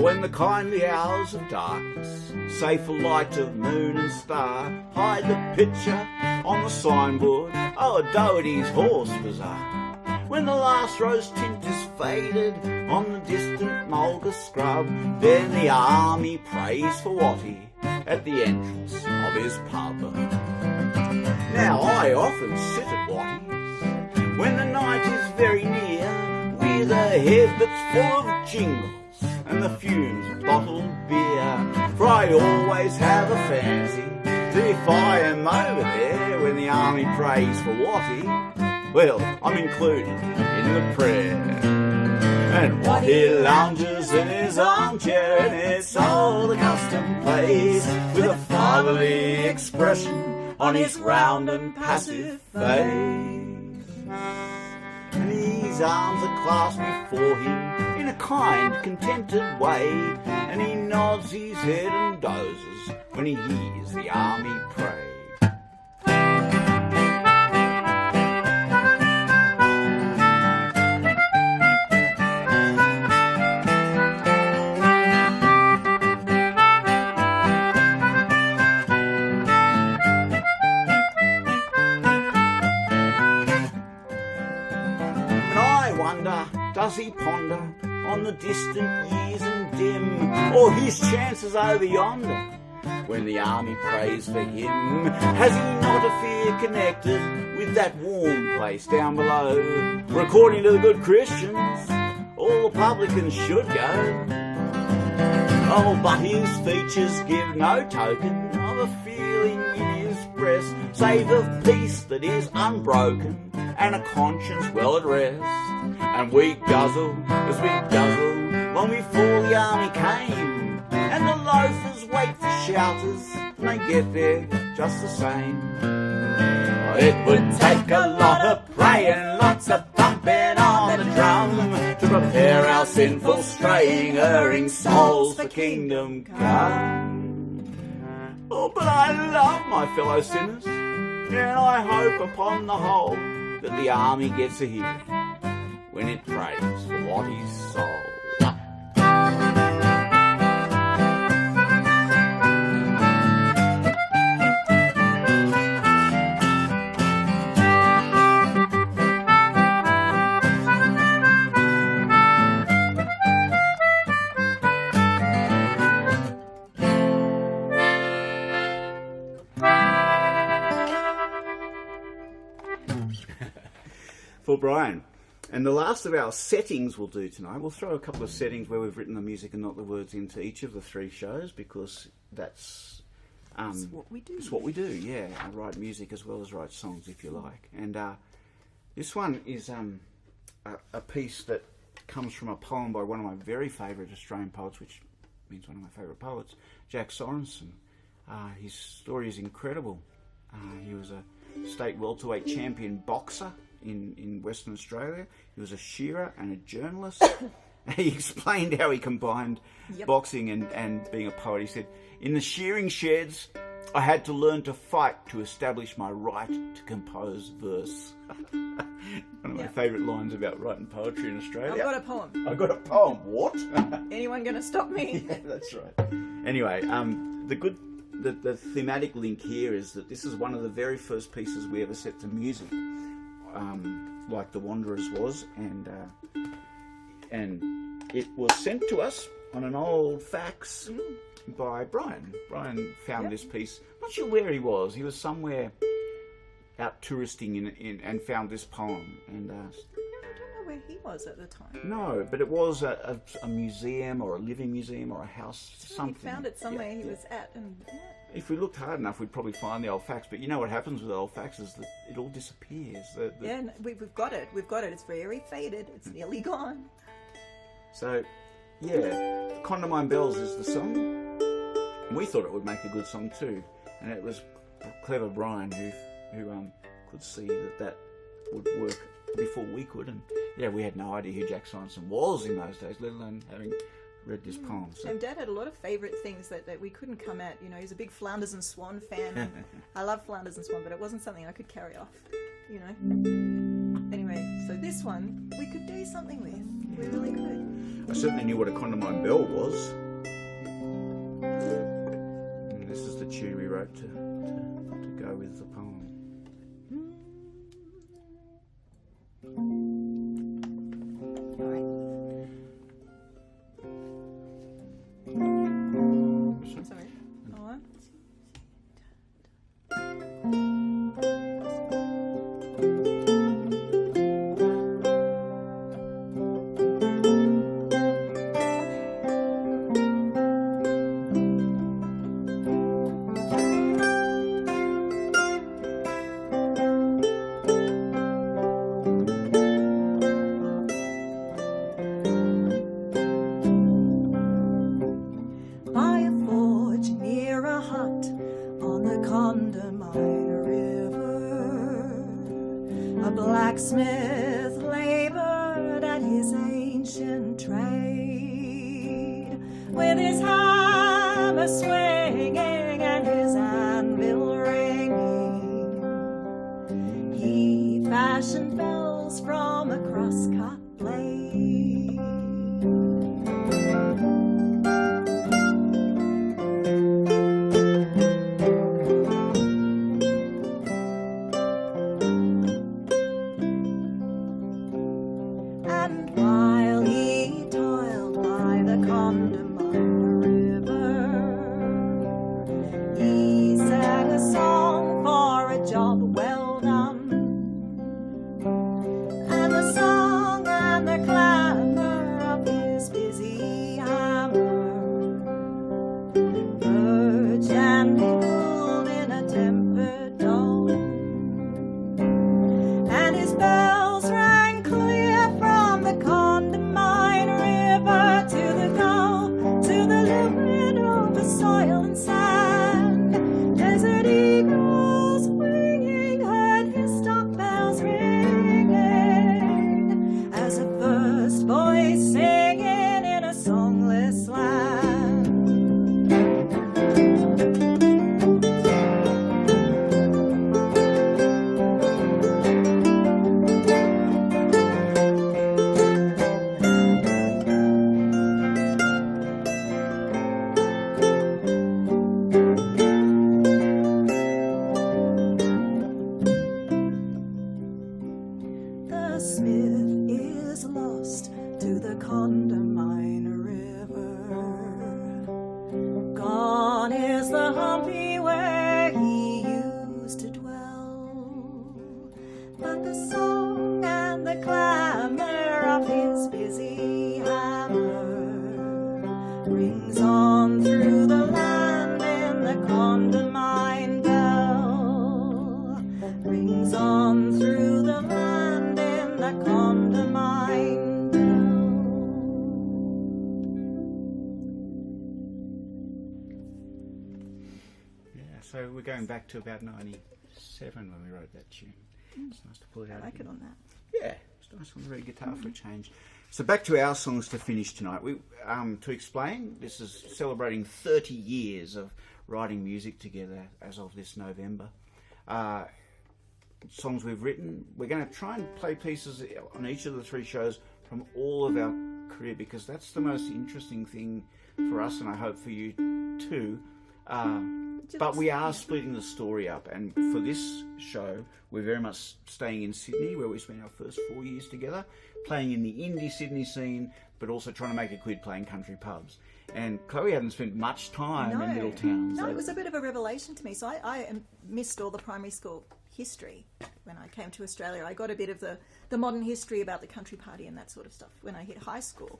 When the kindly hours of darkness, safe light of moon and star, hide the picture on the signboard, a Doherty's horse bazaar. When the last rose tint is faded on the distant mulga scrub, then the army prays for Watty at the entrance of his pub. Now I often sit at Watty's when the night is very near, with a head that's full of jingles and the fumes of bottled beer. For I always have a fancy that if I am over there when the army prays for Watty, well, I'm included in the prayer. And Watty lounges in his armchair, and it's all the custom place, with a fatherly expression on his round and passive face. And his arms are clasped before him in a kind, contented way, and he nods his head and dozes when he hears the army pray. And I wonder, does he ponder on the distant years and dim, or his chances over yonder when the army prays for him? Has he not a fear connected with that warm place down below, where according to the good Christians all the publicans should go? Oh, but his features give no token of a feeling in his breast. stress, save of peace that is unbroken, and a conscience well at rest. And we guzzle as we guzzle long before the army came, and the loafers wait for shouters, and they get there just the same. It would take a lot of praying, lots of thumping on the drum, to prepare our sinful, straying, erring souls for kingdom come. Oh, but I love my fellow sinners, and I hope upon the whole that the army gets a hearing when it prays for Watty's soul. For Brian. And the last of our settings we'll do tonight, we'll throw a couple of settings where we've written the music and not the words into each of the 3 shows, because that's what we do. It's what we do, yeah. I write music as well as write songs, if you like. And this one is a piece that comes from a poem by one of my very favourite Australian poets, which means one of my favourite poets, Jack Sorensen. His story is incredible. He was a state welterweight champion boxer in Western Australia. He was a shearer and a journalist. He explained how he combined boxing and being a poet. He said, "In the shearing sheds, I had to learn to fight to establish my right to compose verse." One of my favourite lines about writing poetry in Australia. I've got a poem. I've got a poem. What? Anyone going to stop me? Yeah, that's right. Anyway, the thematic link here is that this is one of the very first pieces we ever set to music, like The Wanderers was, and it was sent to us on an old fax by Brian. Brian found this piece. Not sure where he was. He was somewhere out touristing in and found this poem. And I don't know where he was at the time. no, but it was a museum or a living museum or a house, something. He found it somewhere he was at, and if we looked hard enough, we'd probably find the old fax. But you know what happens with old faxes? That it all disappears. No, we've got it. We've got it. It's very faded. It's nearly gone. So, yeah, Condamine Bells is the song. We thought it would make a good song too, and it was clever Brian who could see that would work before we could. And yeah, we had no idea who Jack Sorensen was in those days, let alone having read this poem. So. And Dad had a lot of favourite things that we couldn't come at. You know, he's a big Flounders and Swan fan. And I love Flounders and Swan, but it wasn't something I could carry off, you know. Anyway, so this one we could do something with. We really could. I certainly knew what a Condamine Bell was. And this is the tune we wrote to go with the poem. Sorry. Oh, by a forge near a hut on the Condamine River, a blacksmith laboured at his ancient trade, with his hammer swinging and his anvil ringing. He fashioned bells from a cross-cut blade. And while he toiled by the Condamine River, he sang a song for a job well done. And the song So we're going back to about 97 when we wrote that tune. It's nice to pull it out. I like it on that. Yeah, it's nice on the reed guitar for a change. So back to our songs to finish tonight. We to explain, this is celebrating 30 years of writing music together as of this November. Songs we've written. We're going to try and play pieces on each of the 3 shows from all of our career, because that's the most interesting thing for us, and I hope for you too. But we are splitting the story up, and for this show we're very much staying in Sydney, where we spent our first 4 years together, playing in the indie Sydney scene, but also trying to make a quid playing country pubs. And Chloe hadn't spent much time in little towns. No, it was a bit of a revelation to me. So I missed all the primary school history when I came to Australia. I got a bit of the modern history about the country party and that sort of stuff when I hit high school.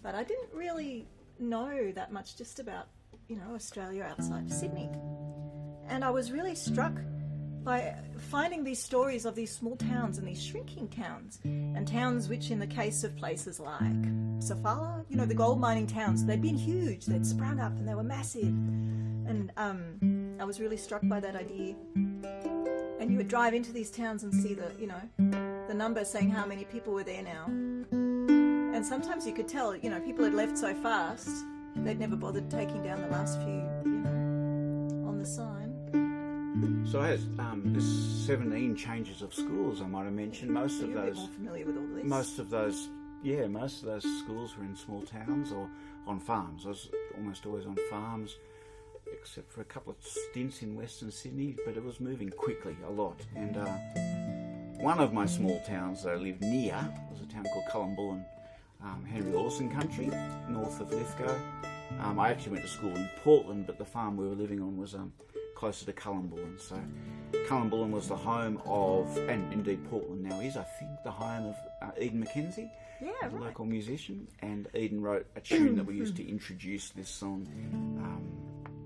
But I didn't really know that much just about, Australia outside of Sydney. And I was really struck by finding these stories of these small towns and these shrinking towns, and towns which, in the case of places like Sofala, the gold mining towns, they'd been huge, they'd sprung up and they were massive. And I was really struck by that idea. And you would drive into these towns and see the numbers saying how many people were there now. And sometimes you could tell, people had left so fast, they'd never bothered taking down the last few, on the sign. So as there's 17 changes of schools, I might have mentioned. Most of You're those, a bit more familiar with all this. most of those schools were in small towns or on farms. I was almost always on farms, except for a couple of stints in Western Sydney, but it was moving quickly a lot. And one of my small towns that I lived near was a town called Cullumbullen, Henry Lawson country, north of Lithgow. I actually went to school in Portland, but the farm we were living on was closer to Cullumbullen. So Cullumbullen was the home of, and indeed Portland now is, I think, the home of Eden MacKenzie, the local musician. And Eden wrote a tune that we used to introduce this song.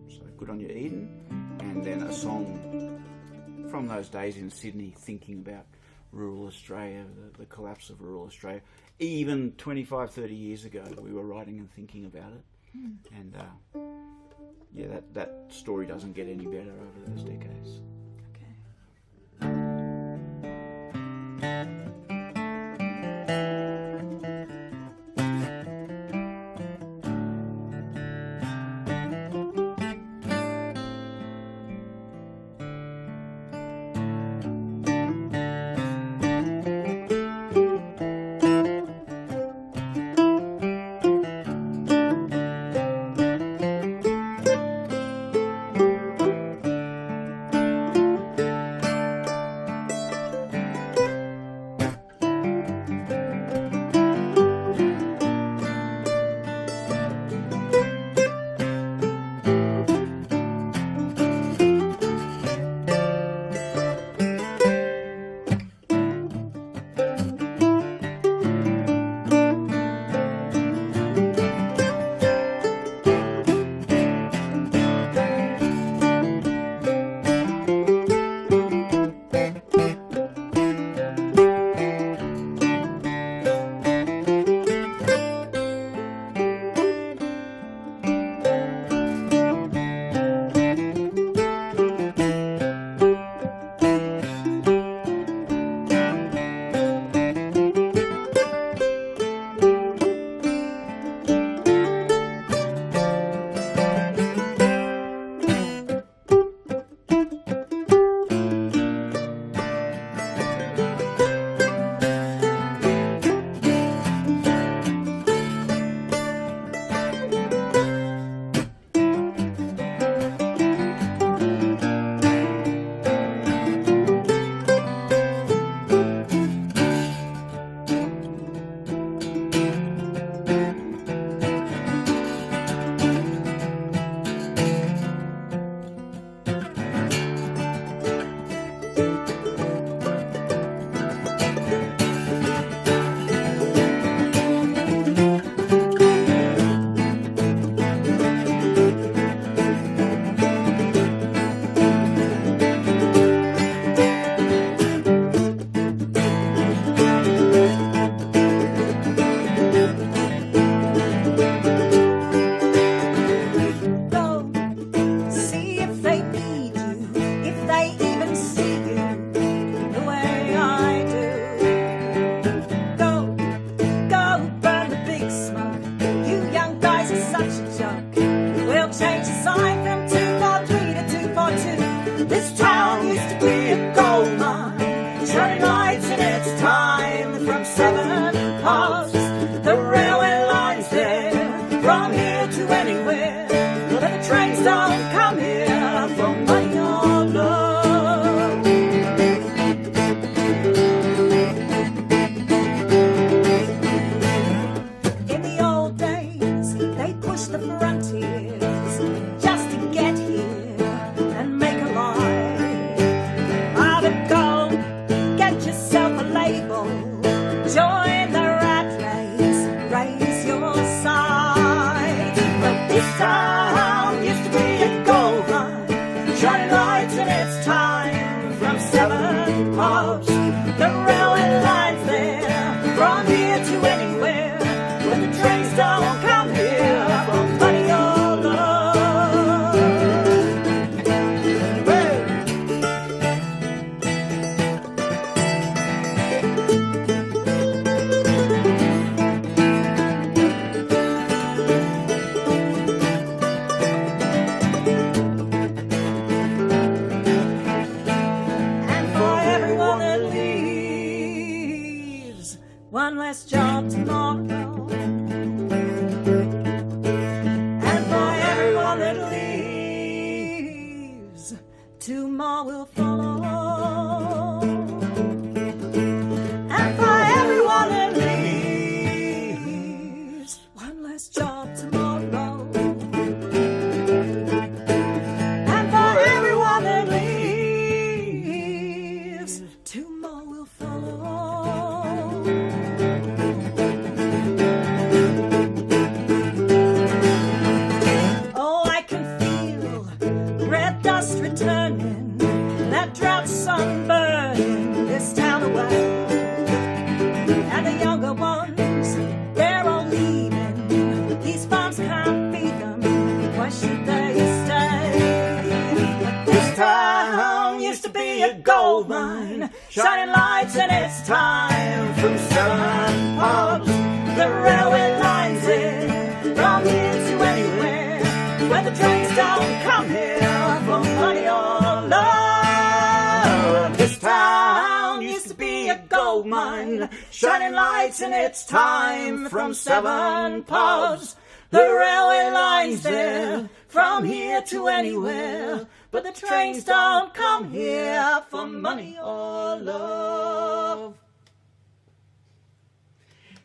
So good on you, Eden. And then a song from those days in Sydney, thinking about rural Australia, the collapse of rural Australia. Even 25, 30 years ago, we were writing and thinking about it. And that story doesn't get any better over those decades. from here to anywhere, but the trains don't come here for money or love. In the old days, they pushed the frontiers just to get here and make a life. Either go, get yourself a label, join the rat race, raise your size. But this town used to be a gold mine, shining lights in its time from 7 pubs. The railway lines there, from here to anywhere, when the trains don't come here for money or love. Hey. And for everyone that leaves, one less job tomorrow. And for everyone that leaves, 2 more will follow. And for everyone that leaves, one less job tomorrow. And for everyone that leaves, 2 more will follow. Oh, I can feel red dust returning, that drought sunburning this town away. And the younger ones, they're all leaving. These farms can't feed them, why should they stay? But this town used to be a gold mine, shining lights in its time from 7 pubs. The railway lines in, from here to anywhere, where the trains don't come here for money or love. This town used to be a gold mine, shining lights in its time from 7 pubs. The railway lines there, from here to anywhere, but the trains don't come here for money or love.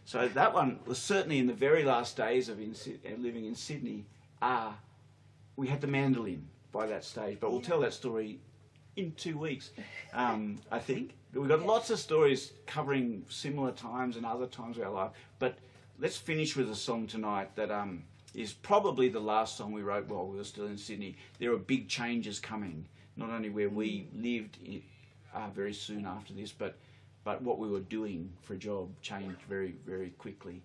So that one was certainly in the very last days of living in Sydney. We had the mandolin by that stage, but we'll tell that story in 2 weeks, I think. We've got lots of stories covering similar times and other times of our life, but let's finish with a song tonight that is probably the last song we wrote while we were still in Sydney. There are big changes coming, not only where we lived very soon after this, but what we were doing for a job changed very, very quickly.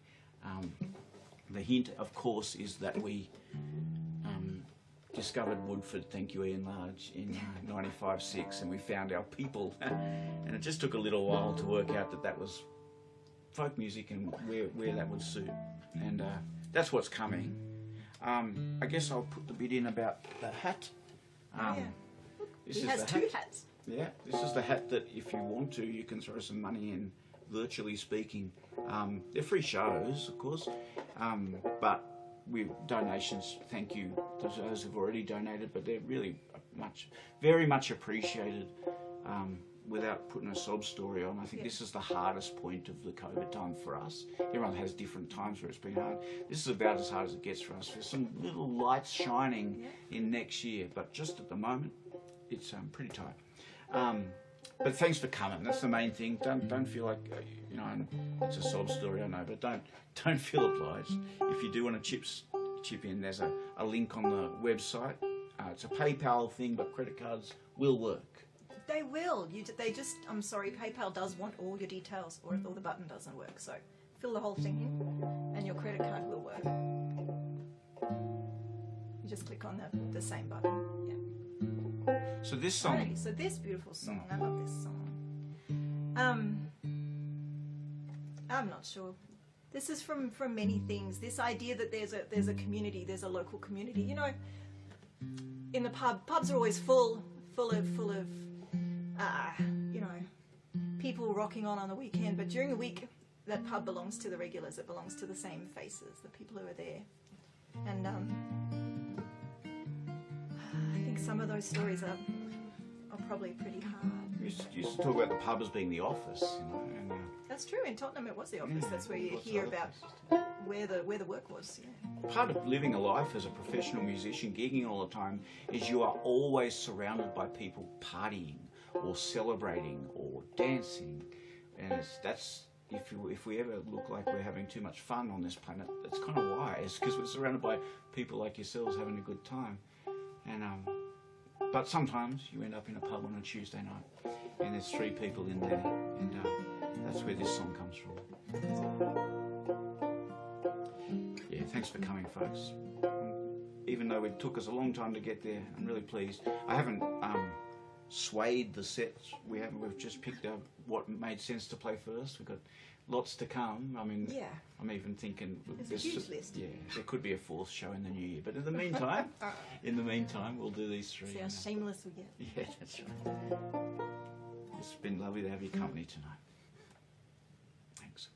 The hint, of course, is that we discovered Woodford, thank you Ian Large, in 95-6, and we found our people. And it just took a little while to work out that was folk music and where that would suit. And that's what's coming. I guess I'll put the bit in about the hat. He has 2 hats. Yeah, this is the hat that if you want to, you can throw some money in, virtually speaking. They're free shows, of course, but donations, thank you to those who've already donated, but they're really very much appreciated. Without putting a sob story on, I think this is the hardest point of the COVID time for us. Everyone has different times where it's been hard. This is about as hard as it gets for us. There's some little lights shining in next year, but just at the moment, it's pretty tight. But thanks for coming. That's the main thing. Don't feel like it's a sob story, I know, but don't feel obliged. If you do want to chip in, there's a link on the website. It's a PayPal thing, but credit cards will work. They will. I'm sorry, PayPal does want all your details, or the button doesn't work. So fill the whole thing in, and your credit card will work. You just click on the same button. Yeah. So this song. Right, so this beautiful song. I love this song. I'm not sure. This is from many things. This idea that there's a community, there's a local community. You know, in the pubs are always full of people rocking on the weekend, but during the week that pub belongs to the regulars. It belongs to the same faces, the people who are there And I think some of those stories are probably pretty hard. You used to talk about the pub as being the office, you know. And, that's true. In Tottenham, it was the office. Yeah, that's where you lots of hear other about places. where the work was. Yeah. Part of living a life as a professional musician, gigging all the time, is you are always surrounded by people partying or celebrating or dancing, and that's if we ever look like we're having too much fun on this planet, that's kind of why. It's because we're surrounded by people like yourselves having a good time, and but sometimes you end up in a pub on a Tuesday night, and there's 3 people in there, and that's where this song comes from. Yeah, thanks for coming, folks. Even though it took us a long time to get there, I'm really pleased. I haven't swayed the sets. We've just picked out what made sense to play first. We've got lots to come. I mean, yeah. I'm even thinking there's a huge list. Yeah, there could be a 4th show in the new year. But in the meantime, we'll do these 3. See how shameless we get. Yeah, that's right. It's been lovely to have your company tonight. Thanks.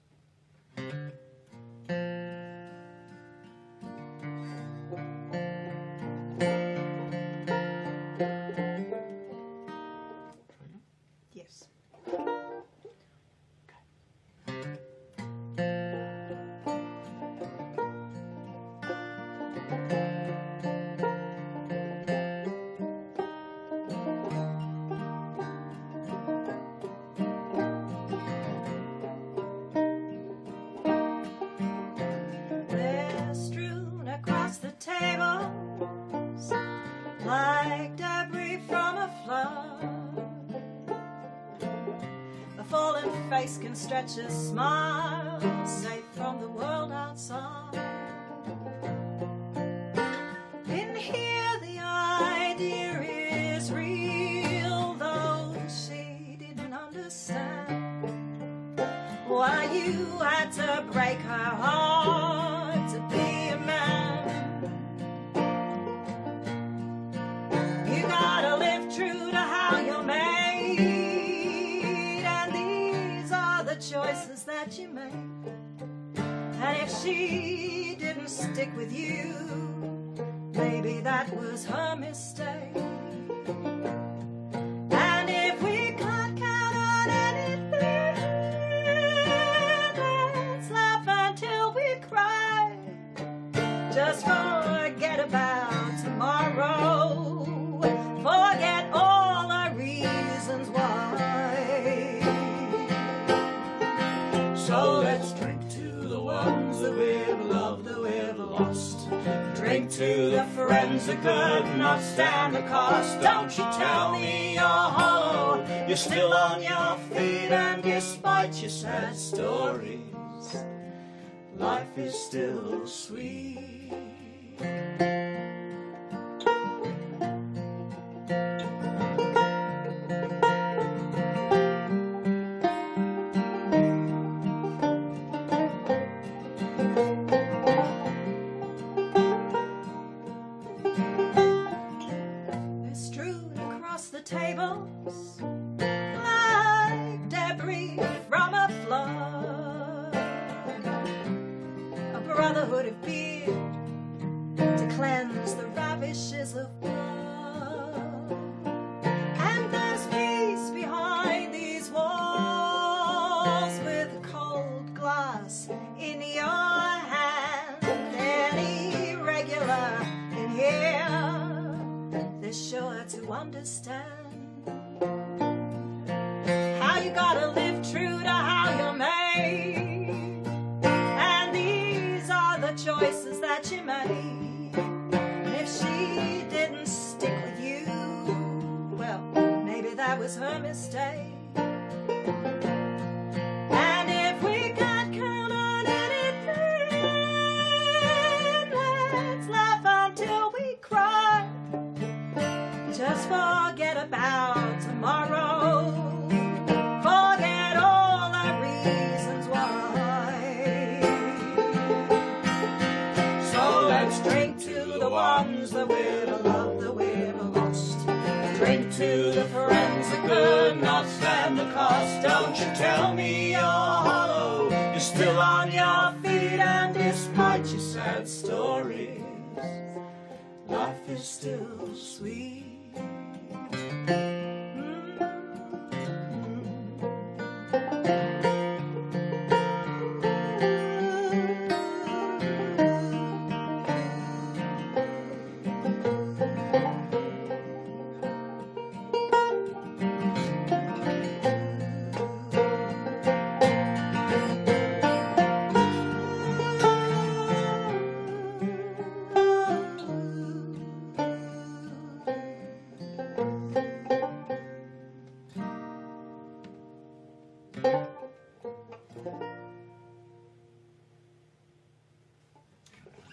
Yes. They're strewn across the tables like debris from a flood. A fallen face can stretch a smile, safe from the world outside. In here the idea is real, though she didn't understand why you had to break her heart to be a man. You gotta live true to how you're made, and these are the choices that you make. And if she didn't stick with you, maybe that was her mistake. And if we can't count on anything, let's laugh until we cry. Just forget about tomorrow. Forget all our reasons why. So let's drink to the ones that we've loved, that we've lost. Drink to the friends that could not stand the cost. Don't you tell me you're hollow, you're still on your feet, and despite your sad stories, life is still sweet. They're strewn across the tables like debris from a flood. A brotherhood of beer to cleanse the ravishes of blood. And there's peace behind these walls, with a cold glass in your hand. Any regular in here, they're sure to understand how you gotta live true to how you're made. And these are the choices that you made. And if she didn't stick with you, well, maybe that was her mistake. And if we can't count on anything, let's laugh until we cry. Just forget about tomorrow. Forget all our reasons why. So let's drink to the ones that we've loved, that we've lost. Drink to the friends that could not stand the cost. Don't you tell me you're hollow, you're still on your feet, and despite your sad stories, life is still sweet.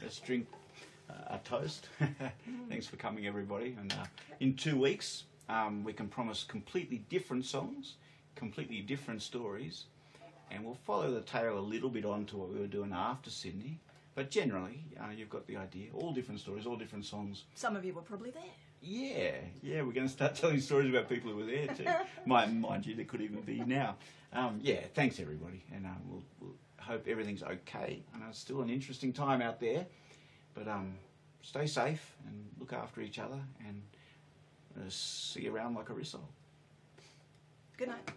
Let's drink a toast. Thanks for coming, everybody. And in 2 weeks, we can promise completely different songs, completely different stories, and we'll follow the tale a little bit on to what we were doing after Sydney. But generally, you've got the idea. All different stories, all different songs. Some of you were probably there. Yeah, we're going to start telling stories about people who were there too. Mind you, there could even be now. Thanks everybody, and we'll hope everything's okay. I know it's still an interesting time out there, but stay safe and look after each other, and see you around like a rissole. Good night.